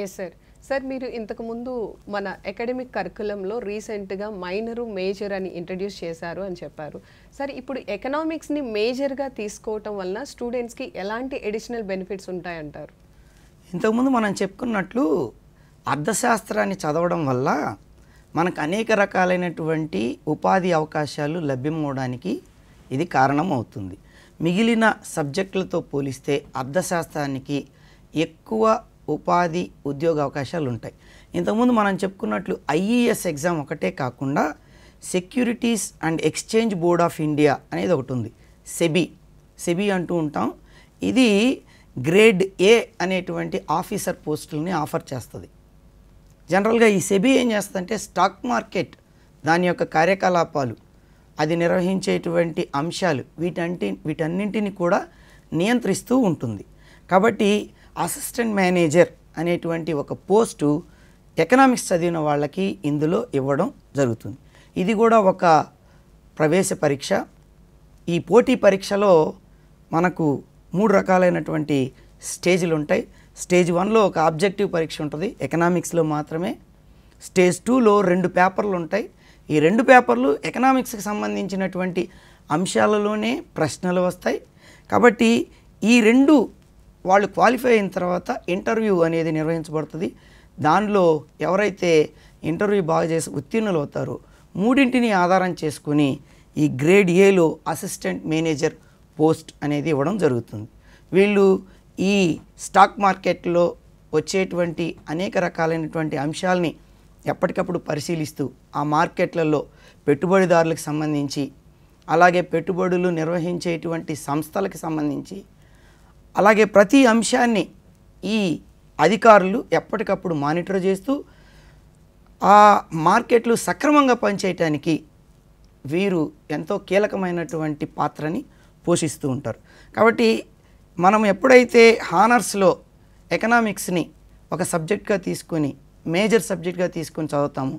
Yes sir. సార్ మీరు ఇంతకుముందు మన అకాడమిక్ కరికులంలో రీసెంట్గా మైనరు మేజర్ అని ఇంట్రడ్యూస్ చేశారు అని చెప్పారు. సార్ ఇప్పుడు ఎకనామిక్స్ని మేజర్గా తీసుకోవటం వలన స్టూడెంట్స్కి ఎలాంటి అడిషనల్ బెనిఫిట్స్ ఉంటాయంటారు? ఇంతకుముందు మనం చెప్పుకున్నట్లు అర్థశాస్త్రాన్ని చదవడం వల్ల మనకు అనేక రకాలైనటువంటి ఉపాధి అవకాశాలు లభ్యమవడానికి ఇది కారణం అవుతుంది. మిగిలిన సబ్జెక్టులతో పోలిస్తే అర్థశాస్త్రానికి ఎక్కువ ఉపాధి ఉద్యోగ అవకాశాలు ఉంటాయి. ఇంతకుముందు మనం చెప్పుకున్నట్లు ఐఈఎస్ ఎగ్జామ్ ఒకటే కాకుండా securities and exchange board of India అనేది ఒకటి ఉంది. సెబీ అంటూ ఉంటాం. ఇది గ్రేడ్ ఏ అనేటువంటి ఆఫీసర్ పోస్టులని ఆఫర్ చేస్తుంది. జనరల్గా ఈ సెబీ ఏం చేస్తుందంటే స్టాక్ మార్కెట్ దాని యొక్క కార్యకలాపాలు, అది నిర్వహించేటువంటి అంశాలు వీటన్నింటిని కూడా నియంత్రిస్తూ ఉంటుంది. కాబట్టి అసిస్టెంట్ మేనేజర్ అనేటువంటి ఒక పోస్టు ఎకనామిక్స్ చదివిన వాళ్ళకి ఇందులో ఇవ్వడం జరుగుతుంది. ఇది కూడా ఒక ప్రవేశ పరీక్ష. ఈ పోటీ పరీక్షలో మనకు 3 రకాలైనటువంటి స్టేజ్లు ఉంటాయి. స్టేజ్ 1లో ఒక ఆబ్జెక్టివ్ పరీక్ష ఉంటుంది, ఎకనామిక్స్లో మాత్రమే. స్టేజ్ 2లో 2 పేపర్లు ఉంటాయి. ఈ 2 పేపర్లు ఎకనామిక్స్కి సంబంధించినటువంటి అంశాలలోనే ప్రశ్నలు వస్తాయి. కాబట్టి ఈ 2 వాళ్ళు క్వాలిఫై అయిన తర్వాత ఇంటర్వ్యూ అనేది నిర్వహించబడుతుంది. దానిలో ఎవరైతే ఇంటర్వ్యూ బాగా చేసి ఉత్తీర్ణులు అవుతారో 3టిని ఆధారం చేసుకుని ఈ గ్రేడ్ ఏలో అసిస్టెంట్ మేనేజర్ పోస్ట్ అనేది ఇవ్వడం జరుగుతుంది. వీళ్ళు ఈ స్టాక్ మార్కెట్లో వచ్చేటువంటి అనేక రకాలైనటువంటి అంశాలని ఎప్పటికప్పుడు పరిశీలిస్తూ ఆ మార్కెట్లలో పెట్టుబడిదారులకు సంబంధించి, అలాగే పెట్టుబడులు నిర్వహించేటువంటి సంస్థలకు సంబంధించి, అలాగే ప్రతి అంశాన్ని ఈ అధికారులు ఎప్పటికప్పుడు మానిటర్ చేస్తూ ఆ మార్కెట్లు సక్రమంగా పనిచేయటానికి వీరు ఎంతో కీలకమైనటువంటి పాత్రని పోషిస్తూ ఉంటారు. కాబట్టి మనం ఎప్పుడైతే హానర్స్లో ఎకనామిక్స్ని ఒక సబ్జెక్ట్గా తీసుకొని మేజర్ సబ్జెక్ట్గా తీసుకొని చదువుతామో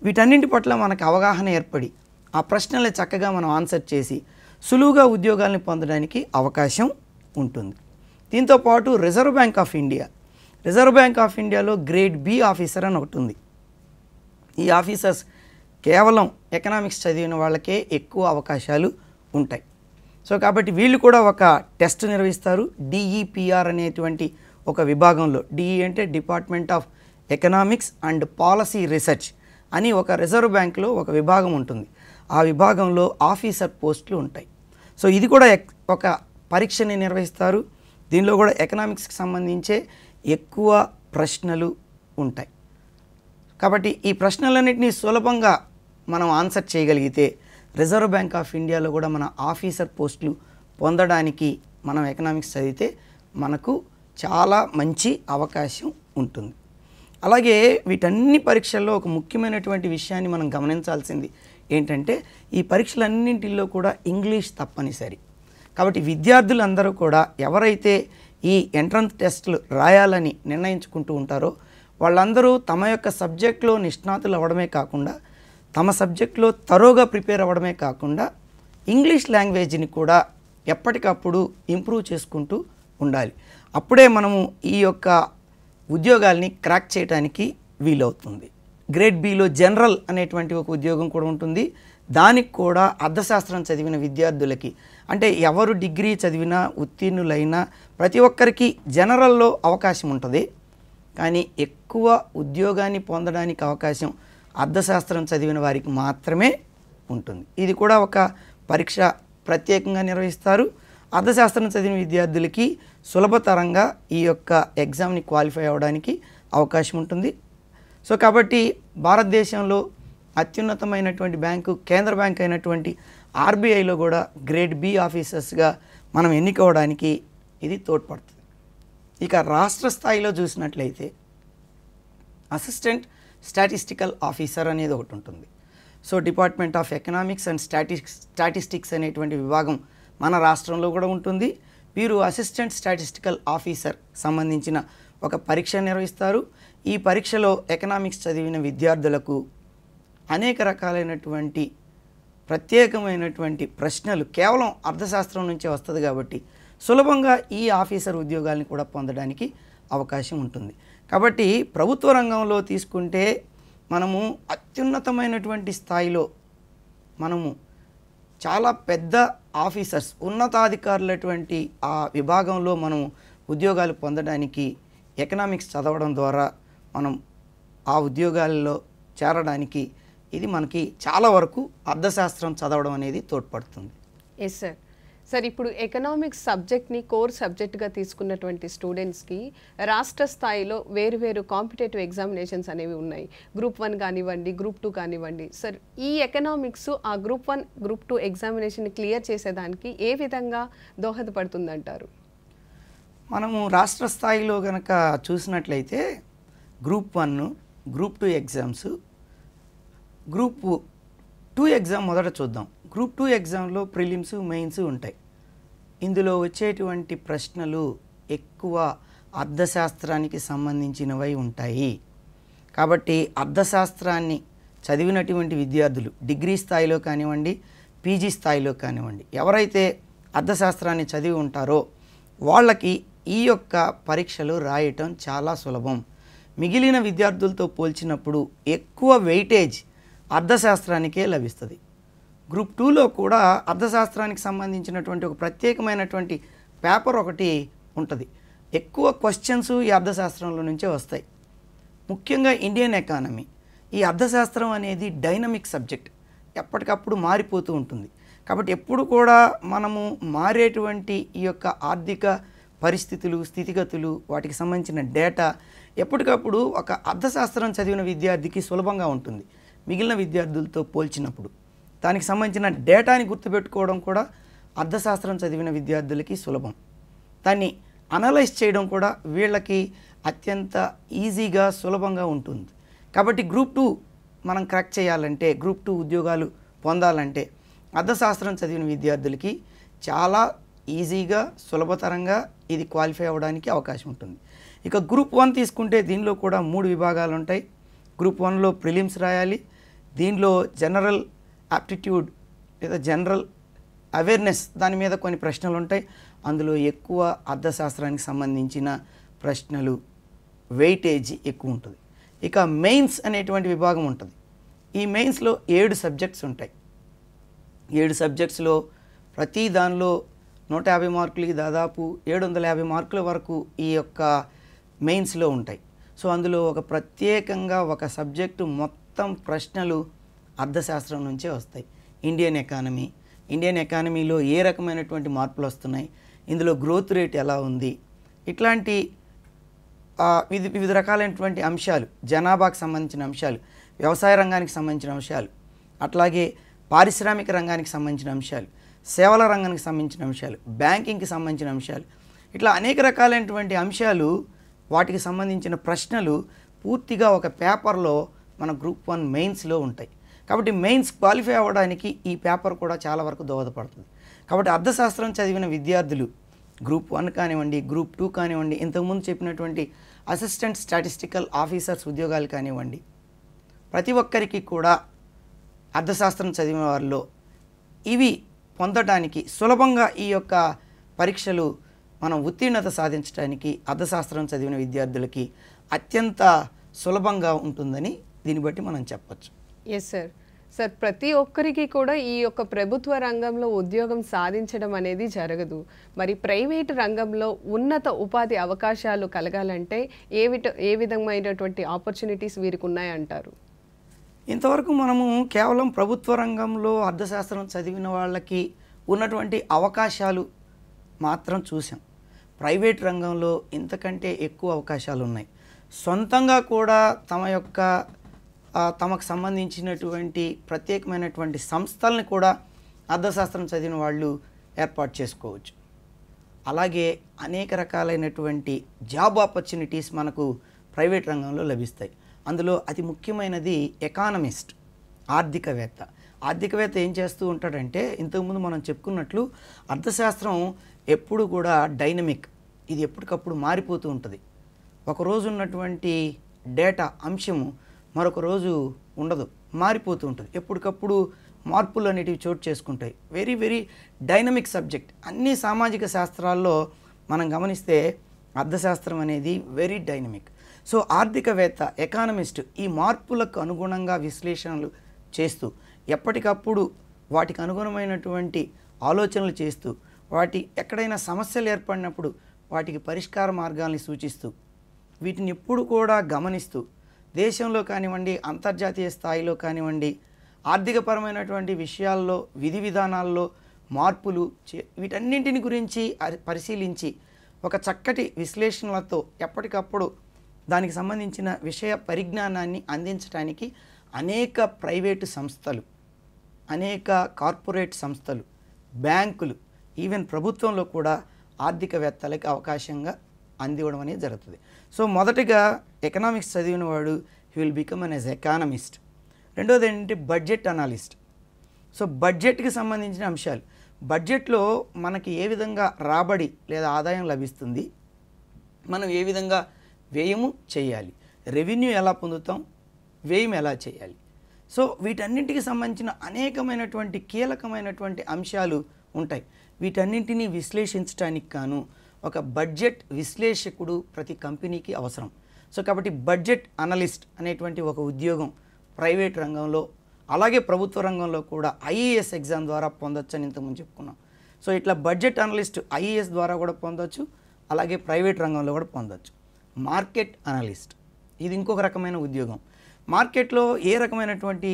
వీటన్నింటి పట్ల మనకు అవగాహన ఏర్పడి ఆ ప్రశ్నల్ని చక్కగా మనం ఆన్సర్ చేసి సులువుగా ఉద్యోగాల్ని పొందడానికి అవకాశం ఉంటుంది. దీంతోపాటు రిజర్వ్ బ్యాంక్ ఆఫ్ ఇండియాలో గ్రేడ్ బి ఆఫీసర్ అని ఒకటి ఉంది. ఈ ఆఫీసర్స్ కేవలం ఎకనామిక్స్ చదివిన వాళ్ళకే ఎక్కువ అవకాశాలు ఉంటాయి. సో కాబట్టి వీళ్ళు కూడా ఒక టెస్ట్ నిర్వహిస్తారు. డిఈపిఆర్ అనేటువంటి ఒక విభాగంలో, డిఈ అంటే department of economics and policy research అని ఒక రిజర్వ్ బ్యాంక్లో ఒక విభాగం ఉంటుంది. ఆ విభాగంలో ఆఫీసర్ పోస్టులు ఉంటాయి. సో ఇది కూడా ఒక పరీక్షని నిర్వహిస్తారు. దీనిలో కూడా ఎకనామిక్స్కి సంబంధించే ఎక్కువ ప్రశ్నలు ఉంటాయి. కాబట్టి ఈ ప్రశ్నలన్నింటినీ సులభంగా మనం ఆన్సర్ చేయగలిగితే రిజర్వ్ బ్యాంక్ ఆఫ్ ఇండియాలో కూడా మన ఆఫీసర్ పోస్టులు పొందడానికి మనం ఎకనామిక్స్ చదివితే మనకు చాలా మంచి అవకాశం ఉంటుంది. అలాగే వీటన్ని పరీక్షల్లో ఒక ముఖ్యమైనటువంటి విషయాన్ని మనం గమనించాల్సింది ఏంటంటే ఈ పరీక్షలన్నింటిలో కూడా ఇంగ్లీష్ తప్పనిసరి. కాబట్టి విద్యార్థులందరూ కూడా ఎవరైతే ఈ ఎంట్రన్స్ టెస్టులు రాయాలని నిర్ణయించుకుంటూ ఉంటారో వాళ్ళందరూ తమ యొక్క సబ్జెక్ట్లో నిష్ణాతులు అవ్వడమే కాకుండా, తమ సబ్జెక్ట్లో తరోగా ప్రిపేర్ అవ్వడమే కాకుండా ఇంగ్లీష్ లాంగ్వేజ్ని కూడా ఎప్పటికప్పుడు ఇంప్రూవ్ చేసుకుంటూ ఉండాలి. అప్పుడే మనము ఈ యొక్క ఉద్యోగాల్ని క్రాక్ చేయడానికి వీలవుతుంది. గ్రేడ్ బిలో జనరల్ అనేటువంటి ఒక ఉద్యోగం కూడా ఉంటుంది. దానికి కూడా అర్థశాస్త్రం చదివిన విద్యార్థులకి, అంటే ఎవరు డిగ్రీ చదివినా ఉత్తీర్ణులైనా ప్రతి ఒక్కరికి జనరల్లో అవకాశం ఉంటుంది. కానీ ఎక్కువ ఉద్యోగాన్ని పొందడానికి అవకాశం అర్థశాస్త్రం చదివిన వారికి మాత్రమే ఉంటుంది. ఇది కూడా ఒక పరీక్ష ప్రత్యేకంగా నిర్వహిస్తారు. అర్థశాస్త్రం చదివిన విద్యార్థులకి సులభతరంగా ఈ యొక్క ఎగ్జామ్ని క్వాలిఫై అవ్వడానికి అవకాశం ఉంటుంది. సో కాబట్టి భారతదేశంలో అత్యున్నతమైనటువంటి బ్యాంకు కేంద్ర బ్యాంక్ అయినటువంటి ఆర్బీఐలో కూడా గ్రేడ్ బి ఆఫీసర్స్గా మనం ఎన్నికవడానికి ఇది తోడ్పడుతుంది. ఇక రాష్ట్ర స్థాయిలో చూసినట్లయితే అసిస్టెంట్ స్టాటిస్టికల్ ఆఫీసర్ అనేది ఒకటి ఉంటుంది. So department of economics and statistics అనేటువంటి విభాగం మన రాష్ట్రంలో కూడా ఉంటుంది. వీరు అసిస్టెంట్ స్టాటిస్టికల్ ఆఫీసర్ సంబంధించిన ఒక పరీక్ష నిర్వహిస్తారు. ఈ పరీక్షలో ఎకనామిక్స్ చదివిన విద్యార్థులకు అనేక రకాలైనటువంటి ప్రత్యేకమైనటువంటి ప్రశ్నలు కేవలం అర్థశాస్త్రం నుంచే వస్తుంది కాబట్టి సులభంగా ఈ ఆఫీసర్ ఉద్యోగాలను కూడా పొందడానికి అవకాశం ఉంటుంది. కాబట్టి ప్రభుత్వ రంగంలో తీసుకుంటే మనము అత్యున్నతమైనటువంటి స్థాయిలో మనము చాలా పెద్ద ఆఫీసర్స్ ఉన్నతాధికారులటువంటి ఆ విభాగంలో మనం ఉద్యోగాలు పొందడానికి ఎకనామిక్స్ చదవడం ద్వారా మనం ఆ ఉద్యోగాల్లో చేరడానికి ఇది మనకి చాలా వరకు అర్థశాస్త్రం చదవడం అనేది తోడ్పడుతుంది. Yes sir. సార్ ఇప్పుడు ఎకనామిక్స్ సబ్జెక్ట్ని కోర్ సబ్జెక్ట్గా తీసుకున్నటువంటి స్టూడెంట్స్కి రాష్ట్ర స్థాయిలో వేరు కాంపిటేటివ్ ఎగ్జామినేషన్స్ అనేవి ఉన్నాయి. గ్రూప్ 1 కానివ్వండి, గ్రూప్ 2 కానివ్వండి. సార్ ఈ ఎకనామిక్స్ ఆ గ్రూప్ 1, గ్రూప్ 2 ఎగ్జామినేషన్ క్లియర్ చేసేదానికి ఏ విధంగా దోహదపడుతుందంటారు? మనము రాష్ట్ర స్థాయిలో కనుక చూసినట్లయితే group 1, group 2 exams, group 2 exam మొదట చూద్దాం. గ్రూప్ 2 ఎగ్జామ్లో ప్రిలిమ్స్, మెయిన్స్ ఉంటాయి. ఇందులో వచ్చేటువంటి ప్రశ్నలు ఎక్కువ అర్థశాస్త్రానికి సంబంధించినవై ఉంటాయి. కాబట్టి అర్థశాస్త్రాన్ని చదివినటువంటి విద్యార్థులు డిగ్రీ స్థాయిలో కానివ్వండి, పీజీ స్థాయిలో కానివ్వండి, ఎవరైతే అర్థశాస్త్రాన్ని చదివి ఉంటారో వాళ్ళకి ఈ యొక్క పరీక్షలు రాయటం చాలా సులభం. మిగిలిన విద్యార్థులతో పోల్చినప్పుడు ఎక్కువ వెయిటేజ్ అర్థశాస్త్రానికే లభిస్తుంది. గ్రూప్ 2లో కూడా అర్థశాస్త్రానికి సంబంధించినటువంటి ఒక ప్రత్యేకమైనటువంటి పేపర్ ఒకటి ఉంటుంది. ఎక్కువ క్వశ్చన్స్ ఈ అర్థశాస్త్రంలో నుంచే వస్తాయి. ముఖ్యంగా ఇండియన్ ఎకానమీ. ఈ అర్థశాస్త్రం అనేది డైనమిక్ సబ్జెక్ట్, ఎప్పటికప్పుడు మారిపోతూ ఉంటుంది. కాబట్టి ఎప్పుడు కూడా మనము మారేటువంటి ఈ యొక్క ఆర్థిక పరిస్థితులు, స్థితిగతులు, వాటికి సంబంధించిన డేటా ఎప్పటికప్పుడు ఒక అర్థశాస్త్రం చదివిన విద్యార్థికి సులభంగా ఉంటుంది మిగిలిన విద్యార్థులతో పోల్చినప్పుడు. దానికి సంబంధించిన డేటాని గుర్తుపెట్టుకోవడం కూడా అర్థశాస్త్రం చదివిన విద్యార్థులకి సులభం. దాన్ని అనలైజ్ చేయడం కూడా వీళ్ళకి అత్యంత ఈజీగా, సులభంగా ఉంటుంది. కాబట్టి గ్రూప్ 2 మనం క్రాక్ చేయాలంటే, గ్రూప్ 2 ఉద్యోగాలు పొందాలంటే అర్థశాస్త్రం చదివిన విద్యార్థులకి చాలా ఈజీగా, సులభతరంగా ఇది క్వాలిఫై అవ్వడానికి అవకాశం ఉంటుంది. ఇక గ్రూప్ 1 తీసుకుంటే దీనిలో కూడా 3 విభాగాలు ఉంటాయి. గ్రూప్ 1లో ప్రిలిమ్స్ రాయాలి. దీనిలో జనరల్ యాప్టిట్యూడ్ లేదా జనరల్ అవేర్నెస్ దాని మీద కొన్ని ప్రశ్నలు ఉంటాయి. అందులో ఎక్కువ అర్థశాస్త్రానికి సంబంధించిన ప్రశ్నలు, వెయిటేజ్ ఎక్కువ ఉంటుంది. ఇక మెయిన్స్ అనేటువంటి విభాగం ఉంటుంది. ఈ మెయిన్స్లో 7 సబ్జెక్ట్స్ ఉంటాయి. 7 సబ్జెక్ట్స్లో ప్రతి దానిలో 150 మార్కులకి దాదాపు 750 మార్కుల వరకు ఈ యొక్క మెయిన్స్లో ఉంటాయి. సో అందులో ఒక ప్రత్యేకంగా ఒక సబ్జెక్టు మొత్తం ప్రశ్నలు అర్థశాస్త్రం నుంచే వస్తాయి. ఇండియన్ ఎకానమీలో ఏ రకమైనటువంటి మార్పులు వస్తున్నాయి, ఇందులో గ్రోత్ రేట్ ఎలా ఉంది, ఇట్లాంటి వివిధ రకాలైనటువంటి అంశాలు, జనాభాకు సంబంధించిన అంశాలు, వ్యవసాయ రంగానికి సంబంధించిన అంశాలు, అట్లాగే పారిశ్రామిక రంగానికి సంబంధించిన అంశాలు, సేవల రంగానికి సంబంధించిన అంశాలు, బ్యాంకింగ్కి సంబంధించిన అంశాలు, ఇట్లా అనేక రకాలైనటువంటి అంశాలు, వాటికి సంబంధించిన ప్రశ్నలు పూర్తిగా ఒక పేపర్లో మన గ్రూప్ 1 మెయిన్స్లో ఉంటాయి. కాబట్టి మెయిన్స్ క్వాలిఫై అవ్వడానికి ఈ పేపర్ కూడా చాలా వరకు దోహదపడుతుంది. కాబట్టి అర్థశాస్త్రం చదివిన విద్యార్థులు గ్రూప్ 1 కానివ్వండి, గ్రూప్ 2 కానివ్వండి, ఇంతకుముందు చెప్పినటువంటి అసిస్టెంట్ స్టాటిస్టికల్ ఆఫీసర్స్ ఉద్యోగాలు కానివ్వండి, ప్రతి ఒక్కరికి కూడా అర్థశాస్త్రం చదివిన వారిలో ఇవి పొందడానికి సులభంగా ఈ యొక్క పరీక్షలు మనం ఉత్తీర్ణత సాధించడానికి అర్థశాస్త్రం చదివిన విద్యార్థులకి అత్యంత సులభంగా ఉంటుందని దీన్ని బట్టి మనం చెప్పచ్చు. Yes sir. సార్ ప్రతి ఒక్కరికి కూడా ఈ యొక్క ప్రభుత్వ రంగంలో ఉద్యోగం సాధించడం అనేది జరగదు. మరి ప్రైవేట్ రంగంలో ఉన్నత ఉపాధి అవకాశాలు కలగాలంటే ఏ విధమైనటువంటి ఆపర్చునిటీస్ వీరికి ఉన్నాయంటారు? ఇంతవరకు మనము కేవలం ప్రభుత్వ రంగంలో అర్థశాస్త్రం చదివిన వాళ్ళకి ఉన్నటువంటి అవకాశాలు మాత్రం చూసాం. ప్రైవేట్ రంగంలో ఇంతకంటే ఎక్కువ అవకాశాలు ఉన్నాయి. సొంతంగా కూడా తమకు సంబంధించినటువంటి ప్రత్యేకమైనటువంటి సంస్థల్ని కూడా అర్థశాస్త్రం చదివిన వాళ్ళు ఏర్పాటు చేసుకోవచ్చు. అలాగే అనేక రకాలైనటువంటి జాబ్ ఆపర్చునిటీస్ మనకు ప్రైవేట్ రంగంలో లభిస్తాయి. అందులో అతి ముఖ్యమైనది ఎకానమిస్ట్, ఆర్థికవేత్త. ఆర్థికవేత్త ఏం చేస్తూ ఉంటాడంటే, ఇంతకుముందు మనం చెప్పుకున్నట్లు అర్థశాస్త్రం ఎప్పుడు కూడా డైనమిక్, ఇది ఎప్పటికప్పుడు మారిపోతూ ఉంటుంది. ఒకరోజు ఉన్నటువంటి డేటా అంశము మరొక రోజు ఉండదు, మారిపోతూ ఉంటుంది. ఎప్పటికప్పుడు మార్పులు అనేటివి చోటు చేసుకుంటాయి. Very very dynamic subject. అన్ని సామాజిక శాస్త్రాల్లో మనం గమనిస్తే అర్థశాస్త్రం అనేది వెరీ డైనమిక్. సో ఆర్థికవేత్త, ఎకానమిస్ట్ ఈ మార్పులకు అనుగుణంగా విశ్లేషణలు చేస్తూ ఎప్పటికప్పుడు వాటికి అనుగుణమైనటువంటి ఆలోచనలు చేస్తూ ఎక్కడైనా సమస్యలు ఏర్పడినప్పుడు వాటికి పరిష్కార మార్గాల్ని సూచిస్తూ వీటిని ఎప్పుడు కూడా గమనిస్తూ దేశంలో కానివ్వండి, అంతర్జాతీయ స్థాయిలో కానివ్వండి, ఆర్థికపరమైనటువంటి విషయాల్లో, విధి విధానాల్లో మార్పులు వీటన్నింటిని గురించి పరిశీలించి ఒక చక్కటి విశ్లేషణలతో ఎప్పటికప్పుడు దానికి సంబంధించిన విషయ పరిజ్ఞానాన్ని అందించడానికి అనేక ప్రైవేటు సంస్థలు, అనేక కార్పొరేట్ సంస్థలు, బ్యాంకులు, ఈవెన్ ప్రభుత్వంలో కూడా ఆర్థికవేత్తలకి అవకాశంగా అందివ్వడం అనేది జరుగుతుంది. సో మొదటిగా ఎకనామిక్స్ చదివిన వాడు he will become as economist. రెండోది ఏంటంటే బడ్జెట్ అనాలిస్ట్. సో బడ్జెట్కి సంబంధించిన అంశాలు, బడ్జెట్లో మనకి ఏ విధంగా రాబడి లేదా ఆదాయం లభిస్తుంది, మనం ఏ విధంగా వ్యయము చేయాలి, రెవెన్యూ ఎలా పొందుతాం, వ్యయం ఎలా చేయాలి. సో వీటన్నింటికి సంబంధించిన అనేకమైనటువంటి కీలకమైనటువంటి అంశాలు ఉంటాయి. వీటన్నింటినీ విశ్లేషించడానికి గాను ఒక బడ్జెట్ విశ్లేషకుడు ప్రతి కంపెనీకి అవసరం. సో కాబట్టి బడ్జెట్ అనలిస్ట్ అనేటువంటి ఒక ఉద్యోగం ప్రైవేట్ రంగంలో అలాగే ప్రభుత్వ రంగంలో కూడా ఐఏఎస్ ఎగ్జామ్ ద్వారా పొందొచ్చు అని ఇంతకుముందు చెప్పుకున్నాం. సో ఇట్లా బడ్జెట్ అనలిస్ట్ ఐఏఎస్ ద్వారా కూడా పొందొచ్చు, అలాగే ప్రైవేట్ రంగంలో కూడా పొందొచ్చు. మార్కెట్ అనలిస్ట్ ఇది ఇంకొక రకమైన ఉద్యోగం. మార్కెట్లో ఏ రకమైనటువంటి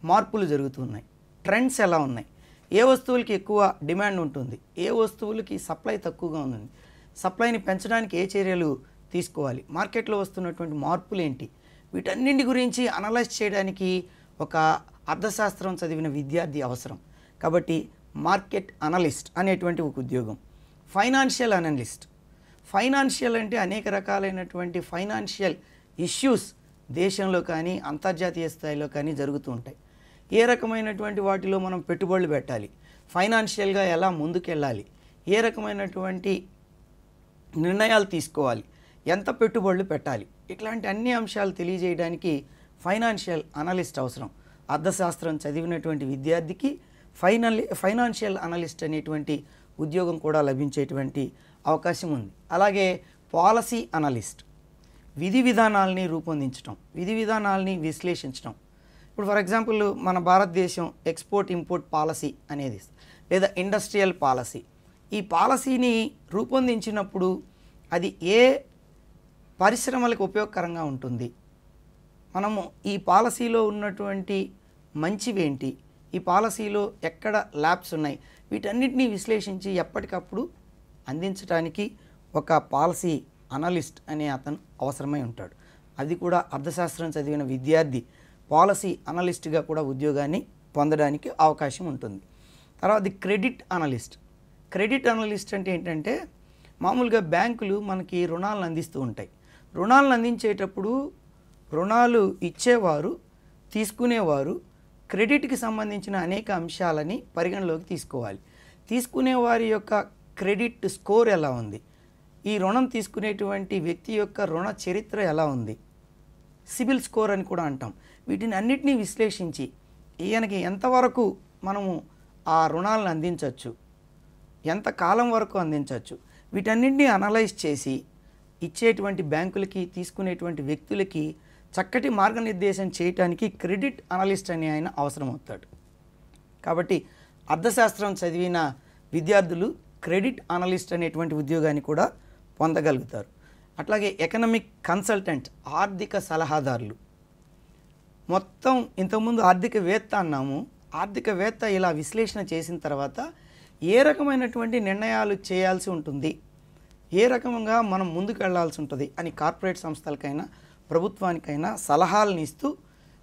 మార్పులు జరుగుతున్నాయి, ట్రెండ్స్ ఎలా ఉన్నాయి, ఏ వస్తువులకి ఎక్కువ డిమాండ్ ఉంటుంది, ఏ వస్తువులకి సప్లై తక్కువగా ఉంది, సప్లైని పెంచడానికి ఏ చర్యలు తీసుకోవాలి, మార్కెట్లో వస్తున్నటువంటి మార్పులు ఏంటి, వీటన్నింటి గురించి అనలైజ్ చేయడానికి ఒక అర్థశాస్త్రం చదివిన విద్యార్థి అవసరం. కాబట్టి మార్కెట్ అనలిస్ట్ అనేటువంటి ఒక ఉద్యోగం. ఫైనాన్షియల్ అనలిస్ట్, ఫైనాన్షియల్ అంటే అనేక రకాలైనటువంటి ఫైనాన్షియల్ ఇష్యూస్ దేశంలో కానీ అంతర్జాతీయ స్థాయిలో కానీ జరుగుతూ ఉంటాయి. ఏ రకమైనటువంటి వాటిలో మనం పెట్టుబడులు పెట్టాలి, ఫైనాన్షియల్గా ఎలా ముందుకెళ్ళాలి, ఏ రకమైనటువంటి నిర్ణయాలు తీసుకోవాలి, ఎంత పెట్టుబడులు పెట్టాలి, ఇట్లాంటి అన్ని అంశాలు తెలియజేయడానికి ఫైనాన్షియల్ అనలిస్ట్ అవసరం. అర్థశాస్త్రం చదివినటువంటి విద్యార్థికి ఫైనాన్షియల్ అనలిస్ట్ అనేటువంటి ఉద్యోగం కూడా లభించేటువంటి అవకాశం ఉంది. అలాగే పాలసీ అనలిస్ట్, విధి విధానాలని రూపొందించడం, విధి విధానాలని విశ్లేషించడం. ఇప్పుడు ఫర్ ఎగ్జాంపుల్ మన భారతదేశం ఎక్స్పోర్ట్ ఇంపోర్ట్ పాలసీ అనేది లేదా ఇండస్ట్రియల్ పాలసీ, ఈ పాలసీని రూపొందించినప్పుడు అది ఏ పరిశ్రమలకు ఉపయోగకరంగా ఉంటుంది, మనము ఈ పాలసీలో ఉన్నటువంటి మంచివేంటి, ఈ పాలసీలో ఎక్కడ ల్యాబ్స్ ఉన్నాయి, వీటన్నిటినీ విశ్లేషించి ఎప్పటికప్పుడు అందించడానికి ఒక పాలసీ అనలిస్ట్ అనే అతను అవసరమై ఉంటాడు. అది కూడా అర్థశాస్త్రం చదివిన విద్యార్థి పాలసీ అనలిస్ట్గా కూడా ఉద్యోగాన్ని పొందడానికి అవకాశం ఉంటుంది. తర్వాత క్రెడిట్ అనలిస్ట్. క్రెడిట్ అనలిస్ట్ అంటే ఏంటంటే మామూలుగా బ్యాంకులు మనకి రుణాలను అందిస్తూ ఉంటాయి. రుణాలను అందించేటప్పుడు రుణాలు ఇచ్చేవారు, తీసుకునేవారు క్రెడిట్కి సంబంధించిన అనేక అంశాలని పరిగణలోకి తీసుకోవాలి. తీసుకునే వారి యొక్క క్రెడిట్ స్కోర్ ఎలా ఉంది, ఈ రుణం తీసుకునేటువంటి వ్యక్తి యొక్క రుణ చరిత్ర ఎలా ఉంది, సిబిల్ స్కోర్ అని కూడా అంటాం. వీటిని అన్నిటినీ విశ్లేషించి ఈయనకి ఎంతవరకు మనము ఆ రుణాలను అందించవచ్చు, ఎంత కాలం వరకు అందించవచ్చు, వీటన్నింటినీ అనలైజ్ చేసి ఇచ్చేటువంటి బ్యాంకులకి, తీసుకునేటువంటి వ్యక్తులకి చక్కటి మార్గనిర్దేశం చేయడానికి క్రెడిట్ అనలిస్ట్ అనే ఆయన అవసరం అవుతాడు. కాబట్టి అర్థశాస్త్రం చదివిన విద్యార్థులు క్రెడిట్ అనలిస్ట్ అనేటువంటి ఉద్యోగాన్ని కూడా పొందగలుగుతారు. అట్లాగే ఎకనామిక్ కన్సల్టెంట్, ఆర్థిక సలహాదారులు. మొత్తం ఇంతకుముందు ఆర్థికవేత్త అన్నాము, ఆర్థికవేత్త ఇలా విశ్లేషణ చేసిన తర్వాత ఏ రకమైనటువంటి నిర్ణయాలు చేయాల్సి ఉంటుంది, ఏ రకంగా మనం ముందుకు వెళ్లాల్సి ఉంటుంది అని కార్పొరేట్ సంస్థలకైనా ప్రభుత్వానికైనా సలహాలను ఇస్తూ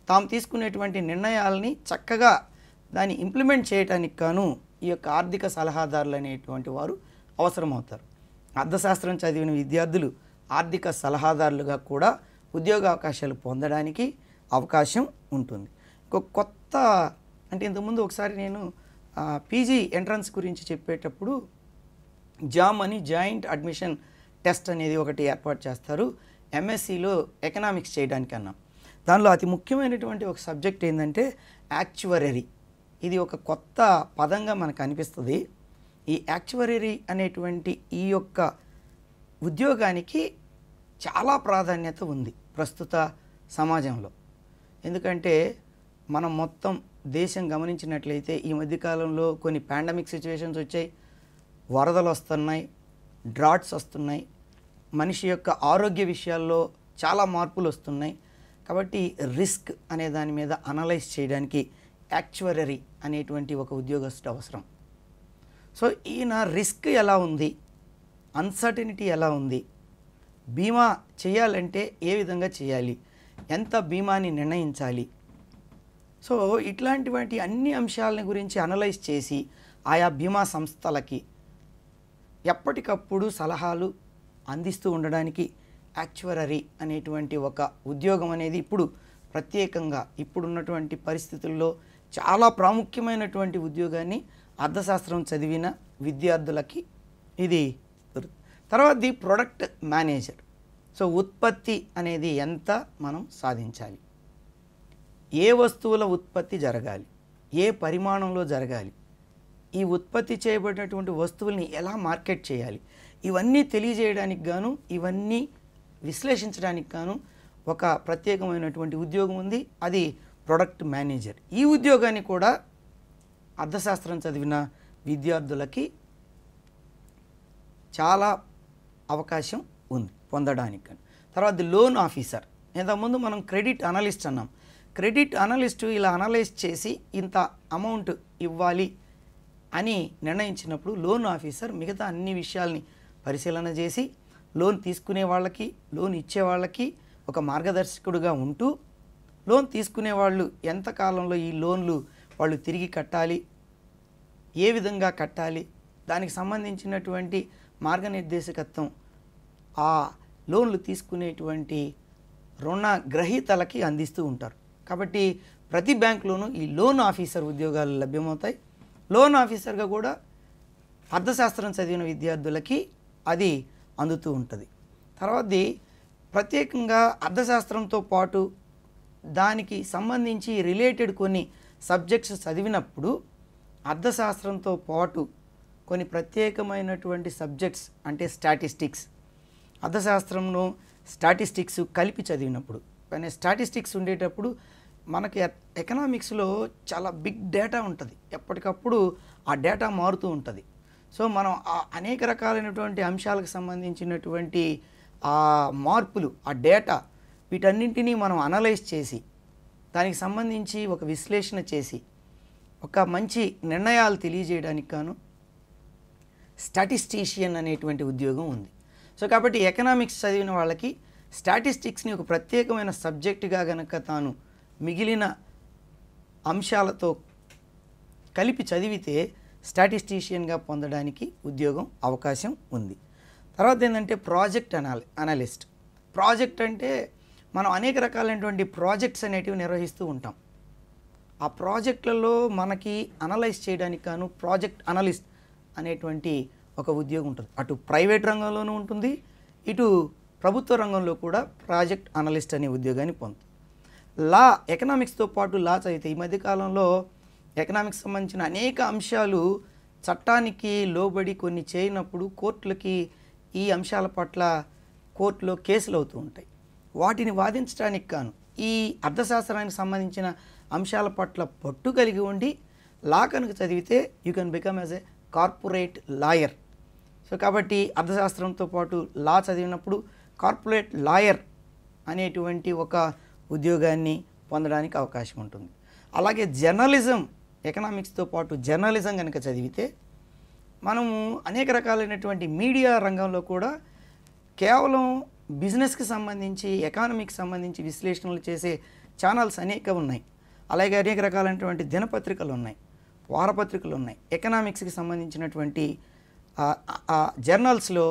తాము తీసుకునేటువంటి నిర్ణయాలని చక్కగా దాన్ని ఇంప్లిమెంట్ చేయడానికి గాను ఈ యొక్క ఆర్థిక సలహాదారులు అనేటువంటి వారు అవసరమవుతారు. అర్థశాస్త్రం చదివిన విద్యార్థులు ఆర్థిక సలహాదారులుగా కూడా ఉద్యోగ అవకాశాలు పొందడానికి అవకాశం ఉంటుంది. ఇంకొక కొత్త అంటే ఇంతకుముందు ఒకసారి నేను పీజీ ఎంట్రన్స్ గురించి చెప్పేటప్పుడు జామ్ అని జాయింట్ అడ్మిషన్ టెస్ట్ అనేది ఒకటి ఏర్పాటు చేస్తారు ఎంఎస్సిలో ఎకనామిక్స్ చేయడానికి అన్నాం. దానిలో అతి ముఖ్యమైనటువంటి ఒక సబ్జెక్ట్ ఏంటంటే యాక్చువరీ. ఇది ఒక కొత్త పదంగా మనకు అనిపిస్తుంది. ఈ యాక్చువరీ అనేటువంటి ఈ యొక్క ఉద్యోగానికి చాలా ప్రాధాన్యత ఉంది ప్రస్తుత సమాజంలో. ఎందుకంటే మనం మొత్తం దేశం గమనించినట్లయితే ఈ మధ్యకాలంలో కొన్ని పాండమిక్ సిచ్యువేషన్స్ వచ్చాయి, వరదలు వస్తున్నాయి, డ్రాట్స్ వస్తున్నాయి, మనిషి యొక్క ఆరోగ్య విషయాల్లో చాలా మార్పులు వస్తున్నాయి. కాబట్టి రిస్క్ అనే దాని మీద అనలైజ్ చేయడానికి యాక్చువరీ అనేటువంటి ఒక ఉద్యోగస్తుడు అవసరం. సో ఈయన రిస్క్ ఎలా ఉంది, అన్సర్టనిటీ ఎలా ఉంది, బీమా చేయాలంటే ఏ విధంగా చేయాలి, ఎంత బీమాని నిర్ణయించాలి, సో ఇట్లాంటివంటి అన్ని అంశాలని గురించి అనలైజ్ చేసి ఆయా బీమా సంస్థలకి ఎప్పటికప్పుడు సలహాలు అందిస్తూ ఉండడానికి యాక్చువరీ అనేటువంటి ఒక ఉద్యోగం అనేది ఇప్పుడు ప్రత్యేకంగా ఇప్పుడున్నటువంటి పరిస్థితుల్లో చాలా ప్రాముఖ్యమైనటువంటి ఉద్యోగాన్ని అర్థశాస్త్రం చదివిన విద్యార్థులకి ఇది. తర్వాతది ప్రొడక్ట్ మేనేజర్. సో ఉత్పత్తి అనేది ఎంత మనం సాధించాలి, ఏ వస్తువుల ఉత్పత్తి జరగాలి, ఏ పరిమాణంలో జరగాలి, ఈ ఉత్పత్తి చేయబడినటువంటి వస్తువుల్ని ఎలా మార్కెట్ చేయాలి, ఇవన్నీ తెలియజేయడానికి గాను, ఇవన్నీ విశ్లేషించడానికి గాను ఒక ప్రత్యేకమైనటువంటి ఉద్యోగం ఉంది, అది ప్రొడక్ట్ మేనేజర్. ఈ ఉద్యోగాన్ని కూడా అర్థశాస్త్రం చదివిన విద్యార్థులకి చాలా అవకాశం ఉంది పొందడానికి. తర్వాత లోన్ ఆఫీసర్. ఇంతకుముందు మనం క్రెడిట్ అనలిస్ట్ అన్నాం. క్రెడిట్ అనలిస్టు ఇలా అనలైజ్ చేసి ఇంత అమౌంట్ ఇవ్వాలి అని నిర్ణయించినప్పుడు లోన్ ఆఫీసర్ మిగతా అన్ని విషయాల్ని పరిశీలన చేసి లోన్ తీసుకునే వాళ్ళకి, లోన్ ఇచ్చే వాళ్ళకి ఒక మార్గదర్శకుడుగా ఉంటూ లోన్ తీసుకునే వాళ్ళు ఎంత కాలంలో ఈ లోన్లు వాళ్ళు తిరిగి కట్టాలి, ఏ విధంగా కట్టాలి, దానికి సంబంధించినటువంటి మార్గనిర్దేశకత్వం ఆ లోన్లు తీసుకునేటువంటి రుణ గ్రహీతలకి అందిస్తూ ఉంటారు. కాబట్టి ప్రతి బ్యాంకులోనూ ఈ లోన్ ఆఫీసర్ ఉద్యోగాలు లభ్యమవుతాయి. లోన్ ఆఫీసర్గా కూడా అర్థశాస్త్రం చదివిన విద్యార్థులకి అది అందుతూ ఉంటుంది. తర్వాతది ప్రత్యేకంగా అర్థశాస్త్రంతో పాటు దానికి సంబంధించి రిలేటెడ్ కొన్ని సబ్జెక్ట్స్ చదివినప్పుడు అర్థశాస్త్రంతో పాటు కొన్ని ప్రత్యేకమైనటువంటి సబ్జెక్ట్స్ అంటే స్టాటిస్టిక్స్, అర్థశాస్త్రంలో స్టాటిస్టిక్స్ కలిపి చదివినప్పుడు, కానీ స్టాటిస్టిక్స్ ఉండేటప్పుడు మనకి ఎకనామిక్స్లో చాలా బిగ్ డేటా ఉంటుంది, ఎప్పటికప్పుడు ఆ డేటా మారుతూ ఉంటుంది. సో మనం అనేక రకాలైనటువంటి అంశాలకు సంబంధించినటువంటి ఆ మార్పులు, ఆ డేటా, వీటన్నింటినీ మనం అనలైజ్ చేసి దానికి సంబంధించి ఒక విశ్లేషణ చేసి ఒక మంచి నిర్ణయాలు తెలియజేయడానికి గాను స్టాటిస్టీషియన్ అనేటువంటి ఉద్యోగం ఉంది. సో కాబట్టి ఎకనామిక్స్ చదివిన వాళ్ళకి స్టాటిస్టిక్స్ని ఒక ప్రత్యేకమైన సబ్జెక్టుగా గనక తాను మిగిలిన అంశాలతో కలిపి చదివితే స్టాటిస్టీషియన్గా పొందడానికి ఉద్యోగం అవకాశం ఉంది. తర్వాత ఏంటంటే ప్రాజెక్ట్ అనలిస్ట్. ప్రాజెక్ట్ అంటే మనం అనేక రకాలైనటువంటి ప్రాజెక్ట్స్ అనేటివి నిర్వహిస్తూ ఉంటాం. ఆ ప్రాజెక్టులలో మనకి అనలైజ్ చేయడానికి గాను ప్రాజెక్ట్ అనలిస్ట్ అనేటువంటి ఒక ఉద్యోగం ఉంటుంది. అటు ప్రైవేట్ రంగంలోనూ ఉంటుంది, ఇటు ప్రభుత్వ రంగంలో కూడా ప్రాజెక్ట్ అనలిస్ట్ అనే ఉద్యోగాన్ని పొందుతుంది. లా, ఎకనామిక్స్తో పాటు లా చదివితే ఈ మధ్యకాలంలో ఎకనామిక్స్ సంబంధించిన అనేక అంశాలు చట్టానికి లోబడి కొన్ని చేయనప్పుడు కోర్టులకి ఈ అంశాల పట్ల కోర్టులో కేసులు అవుతూ ఉంటాయి. వాటిని వాదించడానికి గాను ఈ అర్థశాస్త్రానికి సంబంధించిన అంశాల పట్ల పట్టు కలిగి ఉండి లా కనుక చదివితే you can become as a corporate lawyer. So కాబట్టి అర్థశాస్త్రంతో పాటు లా చదివినప్పుడు కార్పొరేట్ లాయర్ అనేటువంటి ఒక ఉద్యోగాన్ని పొందడానికి అవకాశం ఉంటుంది. అలాగే జర్నలిజం, ఎకనామిక్స్తో పాటు జర్నలిజం కనుక చదివితే మనము అనేక రకాలైనటువంటి మీడియా రంగంలో కూడా కేవలం బిజినెస్కి సంబంధించి ఎకానమీకి సంబంధించి విశ్లేషణలు చేసే ఛానల్స్ అనేక ఉన్నాయి. అలాగే అనేక రకాలైనటువంటి దినపత్రికలు ఉన్నాయి, వారపత్రికలు ఉన్నాయి. ఎకనామిక్స్కి సంబంధించినటువంటి జర్నల్స్లో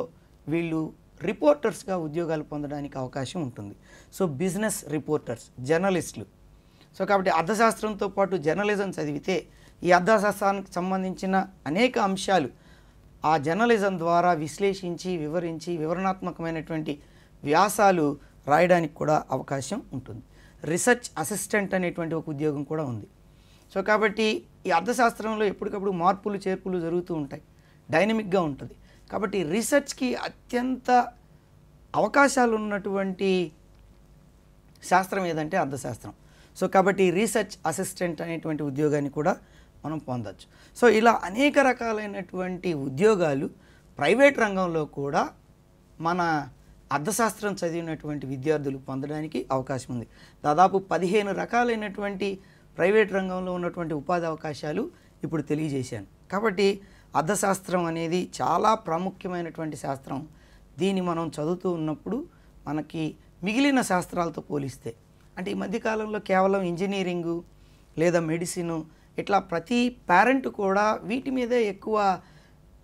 వీళ్ళు రిపోర్టర్స్గా ఉద్యోగాలు పొందడానికి అవకాశం ఉంటుంది. సో బిజినెస్ రిపోర్టర్స్, జర్నలిస్టులు. సో కాబట్టి అర్థశాస్త్రంతో పాటు జర్నలిజం చదివితే ఈ అర్థశాస్త్రానికి సంబంధించిన అనేక అంశాలు ఆ జర్నలిజం ద్వారా విశ్లేషించి వివరించి వివరణాత్మకమైనటువంటి వ్యాసాలు రాయడానికి కూడా అవకాశం ఉంటుంది. రీసెర్చ్ అసిస్టెంట్ అనేటువంటి ఒక ఉద్యోగం కూడా ఉంది. సో కాబట్టి ఈ అర్థశాస్త్రంలో ఎప్పటికప్పుడు మార్పులు చేర్పులు జరుగుతూ ఉంటాయి, డైనమిక్గా ఉంటుంది. కాబట్టి రీసెర్చ్కి అత్యంత అవకాశాలు ఉన్నటువంటి శాస్త్రం ఏదంటే అర్థశాస్త్రం. సో కాబట్టి రీసెర్చ్ అసిస్టెంట్ అనేటువంటి ఉద్యోగాన్ని కూడా మనం పొందవచ్చు. సో ఇలా అనేక రకాలైనటువంటి ఉద్యోగాలు ప్రైవేట్ రంగంలో కూడా మన అర్థశాస్త్రం చదివినటువంటి విద్యార్థులు పొందడానికి అవకాశం ఉంది. దాదాపు 15 రకాలైనటువంటి ప్రైవేట్ రంగంలో ఉన్నటువంటి ఉపాధి అవకాశాలు ఇప్పుడు తెలియజేశాను. కాబట్టి అర్థశాస్త్రం అనేది చాలా ప్రాముఖ్యమైనటువంటి శాస్త్రం. దీన్ని మనం చదువుతూ ఉన్నప్పుడు మనకి మిగిలిన శాస్త్రాలతో పోలిస్తే, అంటే ఈ మధ్యకాలంలో కేవలం ఇంజనీరింగు లేదా మెడిసిను ఇట్లా ప్రతి పేరెంట్ కూడా వీటి మీదే ఎక్కువ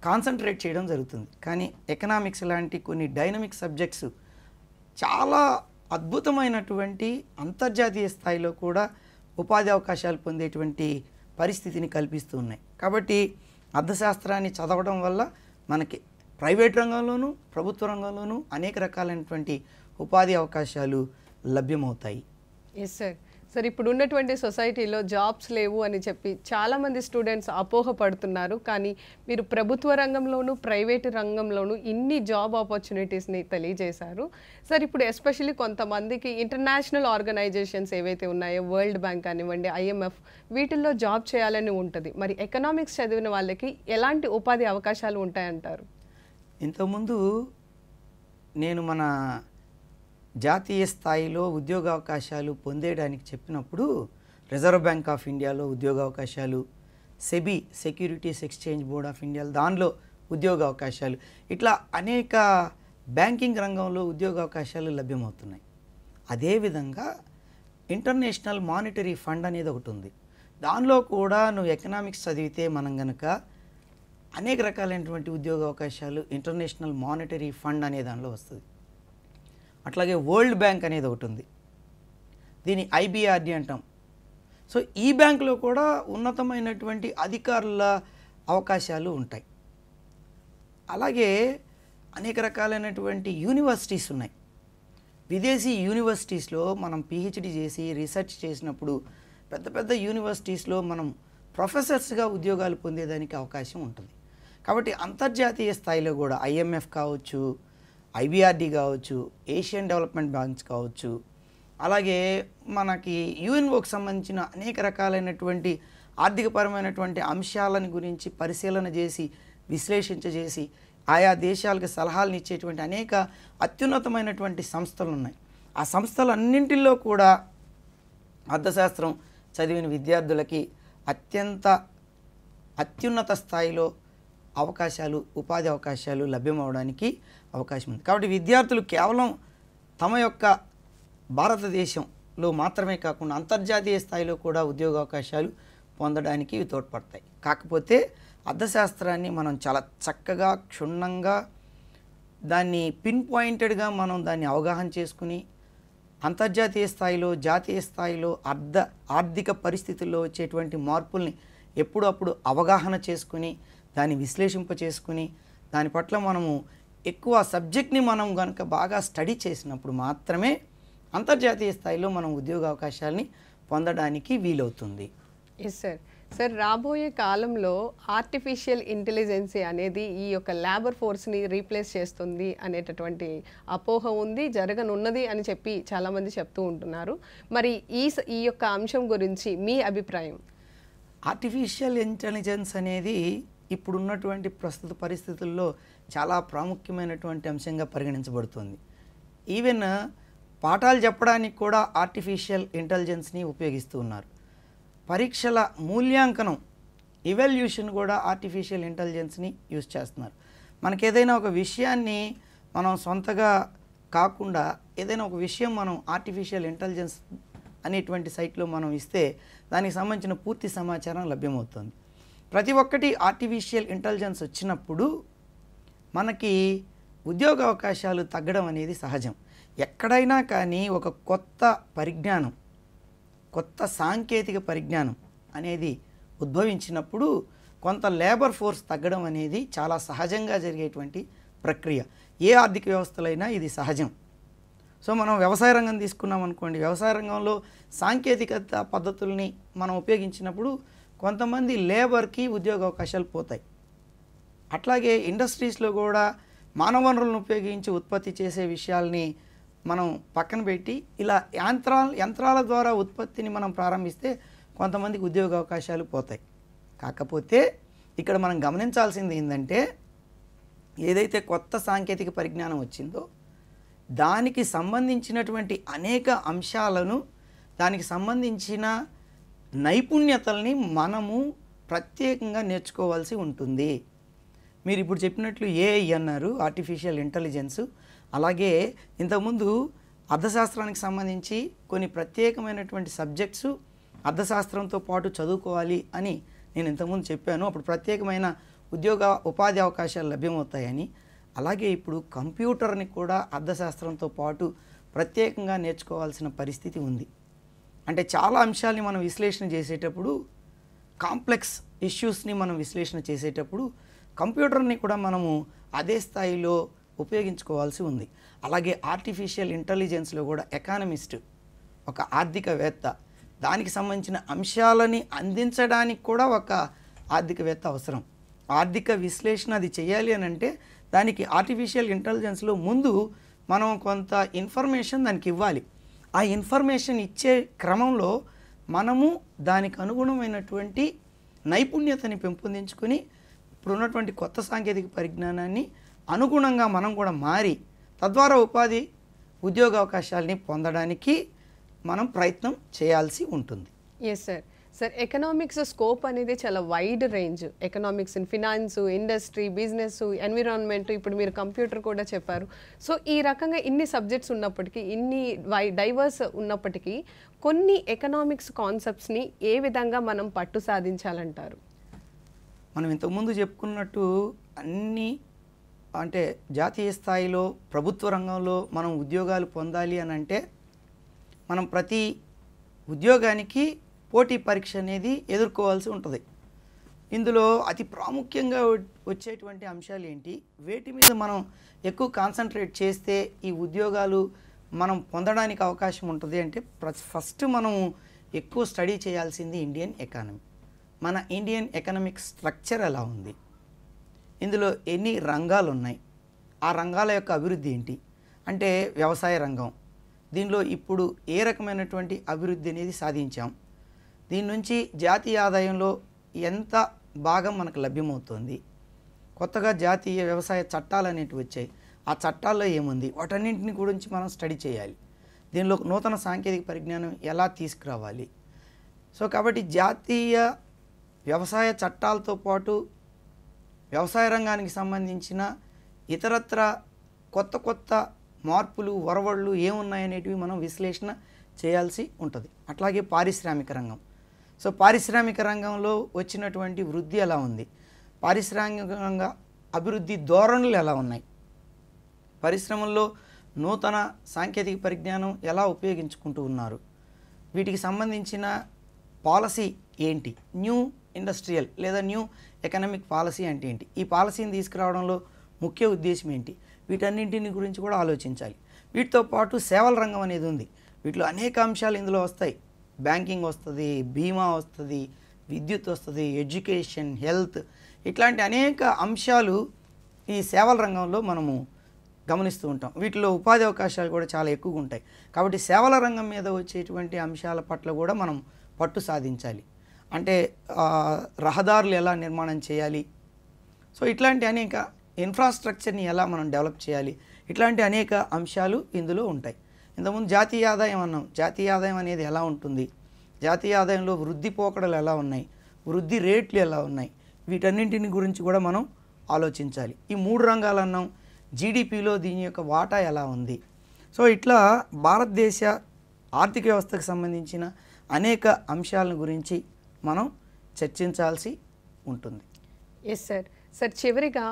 కాన్సన్ట్రేట్ చేయడం జరుగుతుంది. కానీ ఎకనామిక్స్ లాంటి కొన్ని డైనమిక్ సబ్జెక్ట్స్ చాలా అద్భుతమైనటువంటి అంతర్జాతీయ స్థాయిలో కూడా ఉపాధి అవకాశాలు పొందేటువంటి పరిస్థితిని కల్పిస్తూ ఉన్నాయి. కాబట్టి అర్థశాస్త్రాన్ని చదవడం వల్ల మనకి ప్రైవేట్ రంగంలోనూ ప్రభుత్వ రంగంలోనూ అనేక రకాలైనటువంటి ఉపాధి అవకాశాలు లభ్యమవుతాయి. Yes sir. సార్, ఇప్పుడు ఉన్నటువంటి సొసైటీలో జాబ్స్ లేవు అని చెప్పి చాలామంది స్టూడెంట్స్ అపోహపడుతున్నారు. కానీ మీరు ప్రభుత్వ రంగంలోనూ ప్రైవేటు రంగంలోనూ ఇన్ని జాబ్ ఆపర్చునిటీస్ని తెలియజేశారు. సార్, ఇప్పుడు ఎస్పెషల్లీ కొంతమందికి ఇంటర్నేషనల్ ఆర్గనైజేషన్స్ ఏవైతే ఉన్నాయో, వరల్డ్ బ్యాంక్ కానివ్వండి, IMF, వీటిల్లో జాబ్ చేయాలని ఉంటుంది. మరి ఎకనామిక్స్ చదివిన వాళ్ళకి ఎలాంటి ఉపాధి అవకాశాలు ఉంటాయంటారు? ఇంతకుముందు నేను మన జాతీయ స్థాయిలో ఉద్యోగావకాశాలు పొందేయడానికి చెప్పినప్పుడు రిజర్వ్ బ్యాంక్ ఆఫ్ ఇండియాలో ఉద్యోగావకాశాలు, SEBI securities exchange board of India దానిలో ఉద్యోగావకాశాలు, ఇట్లా అనేక బ్యాంకింగ్ రంగంలో ఉద్యోగావకాశాలు లభ్యమవుతున్నాయి. అదేవిధంగా ఇంటర్నేషనల్ మానిటరీ ఫండ్ అనేది ఒకటి ఉంది. దానిలో కూడా నువ్వు ఎకనామిక్స్ చదివితే మనం గనక అనేక రకాలైనటువంటి ఉద్యోగ అవకాశాలు ఇంటర్నేషనల్ మానిటరీ ఫండ్ అనే దానిలో వస్తుంది. అట్లాగే వరల్డ్ బ్యాంక్ అనేది ఒకటి ఉంది, దీని IBRD అంటాం. సో ఈ బ్యాంకులో కూడా ఉన్నతమైనటువంటి అధికారుల అవకాశాలు ఉంటాయి. అలాగే అనేక రకాలైనటువంటి యూనివర్సిటీస్ ఉన్నాయి. విదేశీ యూనివర్సిటీస్లో మనం PhD చేసి రీసెర్చ్ చేసినప్పుడు పెద్ద పెద్ద యూనివర్సిటీస్లో మనం ప్రొఫెసర్స్గా ఉద్యోగాలు పొందేదానికి అవకాశం ఉంటుంది. కాబట్టి అంతర్జాతీయ స్థాయిలో కూడా IMF కావచ్చు, IBRD కావచ్చు, ఏషియన్ డెవలప్మెంట్ బ్యాంక్స్ కావచ్చు, అలాగే మనకి UNOకి సంబంధించిన అనేక రకాలైనటువంటి ఆర్థికపరమైనటువంటి అంశాలను గురించి పరిశీలన చేసి విశ్లేషించేసి ఆయా దేశాలకు సలహాలను ఇచ్చేటువంటి అనేక అత్యున్నతమైనటువంటి సంస్థలు ఉన్నాయి. ఆ సంస్థలన్నింటిలో కూడా అర్థశాస్త్రం చదివిన విద్యార్థులకి అత్యున్నత స్థాయిలో అవకాశాలు, ఉపాధి అవకాశాలు లభ్యమవడానికి అవకాశం ఉంది. కాబట్టి విద్యార్థులు కేవలం తమ యొక్క భారతదేశంలో మాత్రమే కాకుండా అంతర్జాతీయ స్థాయిలో కూడా ఉద్యోగ అవకాశాలు పొందడానికి ఇవి తోడ్పడతాయి. కాకపోతే అర్థశాస్త్రాన్ని మనం చాలా చక్కగా క్షుణ్ణంగా దాన్ని పిన్ పాయింటెడ్గా మనం దాన్ని అవగాహన చేసుకుని అంతర్జాతీయ స్థాయిలో, జాతీయ స్థాయిలో ఆర్థిక పరిస్థితుల్లో వచ్చేటువంటి మార్పుల్ని ఎప్పుడప్పుడు అవగాహన చేసుకుని దాన్ని విశ్లేషింప చేసుకుని దాని పట్ల మనము ఎక్కువ సబ్జెక్ట్ని మనం కనుక బాగా స్టడీ చేసినప్పుడు మాత్రమే అంతర్జాతీయ స్థాయిలో మనం ఉద్యోగ అవకాశాలని పొందడానికి వీలవుతుంది. Yes sir. సార్, రాబోయే కాలంలో ఆర్టిఫిషియల్ ఇంటెలిజెన్స్ అనేది ఈ యొక్క లేబర్ ఫోర్స్ని రీప్లేస్ చేస్తుంది అనేటటువంటి అపోహ ఉంది, జరగనున్నది అని చెప్పి చాలామంది చెప్తూ ఉంటున్నారు. మరి ఈ యొక్క అంశం గురించి మీ అభిప్రాయం? ఆర్టిఫిషియల్ ఇంటెలిజెన్స్ అనేది ఇప్పుడున్నటువంటి ప్రస్తుత పరిస్థితుల్లో చాలా ప్రాముఖ్యమైనటువంటి అంశంగా పరిగణించబడుతుంది. ఈవెన్ పాఠాలు చెప్పడానికి కూడా ఆర్టిఫిషియల్ ఇంటెలిజెన్స్ని ఉపయోగిస్తూ ఉన్నారు. పరీక్షల మూల్యాంకనం ఇవాల్యూషన్ కూడా ఆర్టిఫిషియల్ ఇంటెలిజెన్స్ని యూజ్ చేస్తున్నారు. మనకి ఏదైనా ఒక విషయాన్ని మనం సొంతగా కాకుండా ఏదైనా ఒక విషయం మనం ఆర్టిఫిషియల్ ఇంటెలిజెన్స్ అనేటువంటి సైట్లో మనం ఇస్తే దానికి సంబంధించిన పూర్తి సమాచారం లభ్యమవుతుంది. ప్రతి ఒక్కటి ఆర్టిఫిషియల్ ఇంటెలిజెన్స్ వచ్చినప్పుడు మనకి ఉద్యోగ అవకాశాలు తగ్గడం అనేది సహజం. ఎక్కడైనా కానీ ఒక కొత్త పరిజ్ఞానం, కొత్త సాంకేతిక పరిజ్ఞానం అనేది ఉద్భవించినప్పుడు కొంత లేబర్ ఫోర్స్ తగ్గడం అనేది చాలా సహజంగా జరిగేటువంటి ప్రక్రియ. ఏ ఆర్థిక వ్యవస్థలైనా ఇది సహజం. సో మనం వ్యవసాయ రంగం తీసుకున్నాం అనుకోండి, వ్యవసాయ రంగంలో సాంకేతికత పద్ధతుల్ని మనం ఉపయోగించినప్పుడు కొంతమంది లేబర్కి ఉద్యోగ అవకాశాలు పోతాయి. అట్లాగే ఇండస్ట్రీస్లో కూడా మానవ వనరులను ఉపయోగించి ఉత్పత్తి చేసే విషయాల్ని మనం పక్కన పెట్టి ఇలా యంత్రాల ద్వారా ఉత్పత్తిని మనం ప్రారంభిస్తే కొంతమందికి ఉద్యోగ అవకాశాలు పోతాయి. కాకపోతే ఇక్కడ మనం గమనించాల్సింది ఏంటంటే, ఏదైతే కొత్త సాంకేతిక పరిజ్ఞానం వచ్చిందో దానికి సంబంధించినటువంటి అనేక అంశాలను, దానికి సంబంధించిన నైపుణ్యతల్ని మనము ప్రత్యేకంగా నేర్చుకోవాల్సి ఉంటుంది. మీరు ఇప్పుడు చెప్పినట్లు ఏఐ అన్నారు, ఆర్టిఫిషియల్ ఇంటెలిజెన్స్. అలాగే ఇంతకుముందు అర్థశాస్త్రానికి సంబంధించి కొన్ని ప్రత్యేకమైనటువంటి సబ్జెక్ట్స్ అర్థశాస్త్రంతో పాటు చదువుకోవాలి అని నేను ఇంతకుముందు చెప్పాను. అప్పుడు ప్రత్యేకమైన ఉపాధి అవకాశాలు లభ్యమవుతాయని. అలాగే ఇప్పుడు కంప్యూటర్ని కూడా అర్థశాస్త్రంతో పాటు ప్రత్యేకంగా నేర్చుకోవాల్సిన పరిస్థితి ఉంది. అంటే చాలా అంశాలని మనం విశ్లేషణ చేసేటప్పుడు, కాంప్లెక్స్ ఇష్యూస్ని మనం విశ్లేషణ చేసేటప్పుడు కంప్యూటర్ని కూడా మనము అదే స్థాయిలో ఉపయోగించుకోవాల్సి ఉంది. అలాగే ఆర్టిఫిషియల్ ఇంటెలిజెన్స్లో కూడా ఎకానమిస్ట్, ఒక ఆర్థికవేత్త, దానికి సంబంధించిన అంశాలని అందించడానికి కూడా ఒక ఆర్థికవేత్త అవసరం. ఆర్థిక విశ్లేషణ అది చేయాలి అని అంటే దానికి ఆర్టిఫిషియల్ ఇంటెలిజెన్స్లో ముందు మనం కొంత ఇన్ఫర్మేషన్ దానికి ఇవ్వాలి. ఆ ఇన్ఫర్మేషన్ ఇచ్చే క్రమంలో మనము దానికి అనుగుణమైనటువంటి నైపుణ్యతని పెంపొందించుకొని ఇప్పుడు ఉన్నటువంటి కొత్త సాంకేతిక పరిజ్ఞానాన్ని అనుగుణంగా మనం కూడా మారి తద్వారా ఉద్యోగ అవకాశాలని పొందడానికి మనం ప్రయత్నం చేయాల్సి ఉంటుంది. Yes sir. Sir, economics scope అనేది చాలా wide range. Economics in finance, industry, business, environment, ఇప్పుడు మీరు కంప్యూటర్ కూడా చెప్పారు. సో ఈ రకంగా ఇన్ని సబ్జెక్ట్స్ ఉన్నప్పటికీ, ఇన్ని డైవర్స్ ఉన్నప్పటికీ కొన్ని ఎకనామిక్స్ కాన్సెప్ట్స్ని ఏ విధంగా మనం పట్టు సాధించాలంటారు? మనం ఇంతకుముందు చెప్పుకున్నట్టు అన్నీ అంటే జాతీయ స్థాయిలో ప్రభుత్వ రంగంలో మనం ఉద్యోగాలు పొందాలి అని అంటే మనం ప్రతి ఉద్యోగానికి పోటీ పరీక్ష అనేది ఎదుర్కోవాల్సి ఉంటుంది. ఇందులో అతి ప్రాముఖ్యంగా వచ్చేటువంటి అంశాలు ఏంటి, వేటి మీద మనం ఎక్కువ కాన్సన్ట్రేట్ చేస్తే ఈ ఉద్యోగాలు మనం పొందడానికి అవకాశం ఉంటుంది అంటే ఫస్ట్ మనం ఎక్కువ స్టడీ చేయాల్సింది ఇండియన్ ఎకానమీ. మన ఇండియన్ ఎకనామిక్ స్ట్రక్చర్ ఎలా ఉంది, ఇందులో ఎన్ని రంగాలు ఉన్నాయి, ఆ రంగాల యొక్క అభివృద్ధి ఏంటి. అంటే వ్యవసాయ రంగం, దీనిలో ఇప్పుడు ఏ రకమైనటువంటి అభివృద్ధి అనేది సాధించాం, దీని నుంచి జాతీయ ఆదాయంలో ఎంత భాగం మనకు లభ్యమవుతుంది, కొత్తగా జాతీయ వ్యవసాయ చట్టాలు అనేటివి వచ్చాయి, ఆ చట్టాల్లో ఏముంది, వాటన్నింటిని గురించి మనం స్టడీ చేయాలి. దీనిలో నూతన సాంకేతిక పరిజ్ఞానం ఎలా తీసుకురావాలి. సో కాబట్టి జాతీయ వ్యవసాయ చట్టాలతో పాటు వ్యవసాయ రంగానికి సంబంధించిన ఇతరత్ర కొత్త మార్పులు, ఒరవళ్ళు ఏమున్నాయనేటివి మనం విశ్లేషణ చేయాల్సి ఉంటుంది. అట్లాగే పారిశ్రామిక రంగం. సో పారిశ్రామిక రంగంలో వచ్చినటువంటి వృద్ధి ఎలా ఉంది, పారిశ్రామిక అభివృద్ధి ధోరణులు ఎలా ఉన్నాయి, పరిశ్రమల్లో నూతన సాంకేతిక పరిజ్ఞానం ఎలా ఉపయోగించుకుంటూ ఉన్నారు, వీటికి సంబంధించిన పాలసీ ఏంటి, న్యూ ఇండస్ట్రియల్ లేదా న్యూ ఎకనామిక్ పాలసీ అంటే ఏంటి, ఈ పాలసీని తీసుకురావడంలో ముఖ్య ఉద్దేశం ఏంటి, వీటన్నింటిని గురించి కూడా ఆలోచించాలి. వీటితో పాటు సేవల రంగం అనేది ఉంది. వీటిలో అనేక అంశాలు ఇందులో వస్తాయి. బ్యాంకింగ్ వస్తుంది, బీమా వస్తుంది, విద్యుత్ వస్తుంది, ఎడ్యుకేషన్, హెల్త్, ఇట్లాంటి అనేక అంశాలు ఈ సేవల రంగంలో మనము గమనిస్తూ ఉంటాం. వీటిలో ఉపాధి అవకాశాలు కూడా చాలా ఎక్కువగా ఉంటాయి. కాబట్టి సేవల రంగం మీద వచ్చేటువంటి అంశాల పట్ల కూడా మనం పట్టు సాధించాలి. అంటే రహదారులు ఎలా నిర్మాణం చేయాలి, సో ఇట్లాంటి అనేక ఇన్ఫ్రాస్ట్రక్చర్ని ఎలా మనం డెవలప్ చేయాలి, ఇట్లాంటి అనేక అంశాలు ఇందులో ఉంటాయి. ఇంతకుముందు జాతీయ ఆదాయం అన్నాం. జాతీయ ఆదాయం అనేది ఎలా ఉంటుంది, జాతీయ ఆదాయంలో వృద్ధి పోకడలు ఎలా ఉన్నాయి, వృద్ధి రేట్లు ఎలా ఉన్నాయి, వీటన్నింటిని గురించి కూడా మనం ఆలోచించాలి. ఈ 3 రంగాలు అన్నాం. జీడిపిలో దీని యొక్క వాటా ఎలా ఉంది. సో ఇట్లా భారతదేశ ఆర్థిక వ్యవస్థకు సంబంధించిన అనేక అంశాల గురించి మనం చర్చించాల్సి ఉంటుంది. Yes sir. సార్, చివరిగా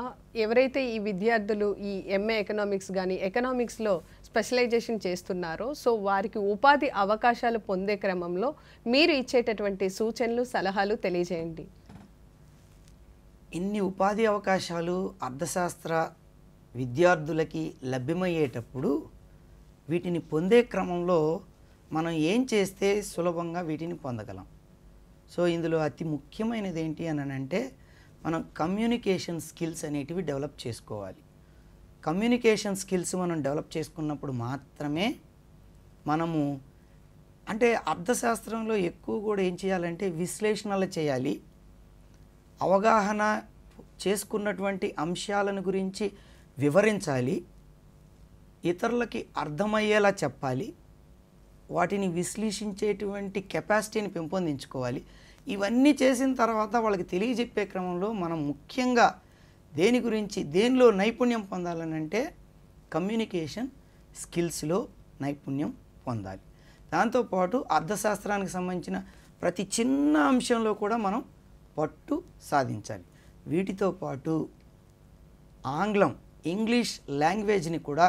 ఎవరైతే ఈ విద్యార్థులు ఈ ఎంఏ ఎకనామిక్స్ కానీ ఎకనామిక్స్లో స్పెషలైజేషన్ చేస్తున్నారో సో వారికి ఉపాధి అవకాశాలు పొందే క్రమంలో మీరు ఇచ్చేటటువంటి సూచనలు సలహాలు తెలియజేయండి. ఇన్ని ఉపాధి అవకాశాలు అర్థశాస్త్ర విద్యార్థులకి లభ్యమయ్యేటప్పుడు వీటిని పొందే క్రమంలో మనం ఏం చేస్తే సులభంగా వీటిని పొందగలం. సో ఇందులో అతి ముఖ్యమైనది ఏంటి అని అంటే మనం కమ్యూనికేషన్ స్కిల్స్ అనేటివి డెవలప్ చేసుకోవాలి. కమ్యూనికేషన్ స్కిల్స్ మనం డెవలప్ చేసుకున్నప్పుడు మాత్రమే మనము అంటే అర్థశాస్త్రంలో ఎక్కువ కూడా ఏం చేయాలంటే విశ్లేషణలు చేయాలి. అవగాహన చేసుకున్నటువంటి అంశాలను గురించి వివరించాలి, ఇతరులకి అర్థమయ్యేలా చెప్పాలి, వాటిని విశ్లేషించేటువంటి కెపాసిటీని పెంపొందించుకోవాలి. ఇవన్నీ చేసిన తర్వాత వాళ్ళకి తెలియజెప్పే క్రమంలో మనం ముఖ్యంగా దేనిలో నైపుణ్యం పొందాలని అంటే కమ్యూనికేషన్ స్కిల్స్లో నైపుణ్యం పొందాలి. దాంతోపాటు అర్థశాస్త్రానికి సంబంధించిన ప్రతి చిన్న అంశంలో కూడా మనం పట్టు సాధించాలి. వీటితో పాటు ఇంగ్లీష్ లాంగ్వేజ్ని కూడా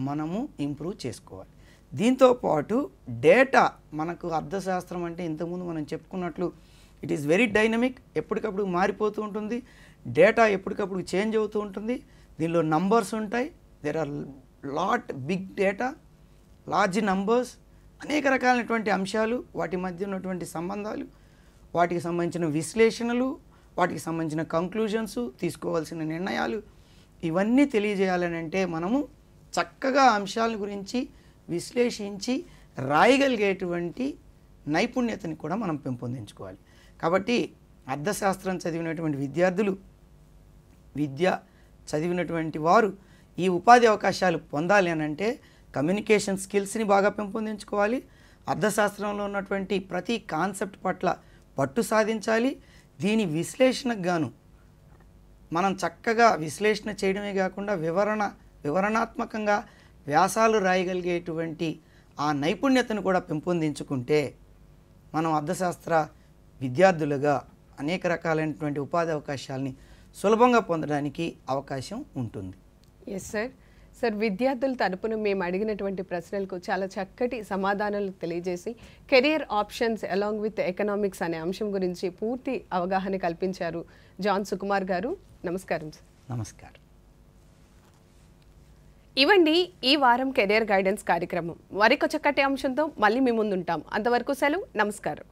మనము ఇంప్రూవ్ చేసుకోవాలి. దీంతోపాటు డేటా, మనకు అర్థశాస్త్రం అంటే ఇంతకుముందు మనం చెప్పుకున్నట్లు ఇట్ ఈస్ వెరీ డైనమిక్, ఎప్పటికప్పుడు మారిపోతూ ఉంటుంది. డేటా ఎప్పటికప్పుడు చేంజ్ అవుతూ ఉంటుంది. దీనిలో నంబర్స్ ఉంటాయి, there are big data, large numbers, అనేక రకాలైనటువంటి అంశాలు, వాటి మధ్య ఉన్నటువంటి సంబంధాలు, వాటికి సంబంధించిన విశ్లేషణలు, వాటికి సంబంధించిన కంక్లూజన్స్, తీసుకోవాల్సిన నిర్ణయాలు, ఇవన్నీ తెలియజేయాలని అంటే మనము చక్కగా అంశాల గురించి విశ్లేషించి రాయగలిగేటువంటి నైపుణ్యతని కూడా మనం పెంపొందించుకోవాలి. కాబట్టి అర్థశాస్త్రం చదివినటువంటి విద్యార్థులు, విద్య చదివినటువంటి వారు ఈ ఉపాధి అవకాశాలు పొందాలి అని అంటే కమ్యూనికేషన్ స్కిల్స్ని బాగా పెంపొందించుకోవాలి. అర్థశాస్త్రంలో ఉన్నటువంటి ప్రతి కాన్సెప్ట్ పట్ల పట్టు సాధించాలి. దీని విశ్లేషణకు గాను మనం చక్కగా విశ్లేషణ చేయడమే కాకుండా వివరణాత్మకంగా వ్యాసాలు రాయగలిగేటువంటి ఆ నైపుణ్యతను కూడా పెంపొందించుకుంటే మనం అర్థశాస్త్ర విద్యార్థులుగా అనేక రకాలైనటువంటి ఉపాధి అవకాశాలని సులభంగా పొందడానికి అవకాశం ఉంటుంది. Yes sir. సార్, విద్యార్థుల తరపున మేము అడిగినటువంటి ప్రశ్నలకు చాలా చక్కటి సమాధానాలు తెలియజేసి career options along with economics అనే అంశం గురించి పూర్తి అవగాహన కల్పించారు జాన్ సుకుమార్ గారు. నమస్కారం సార్. నమస్కారం. ఇవండి ఈ వారం కెరియర్ గైడెన్స్ కార్యక్రమం. మరొక చక్కటి అంశంతో మళ్ళీ మీ ముందుంటాం. అంతవరకు సెలవు. నమస్కారం.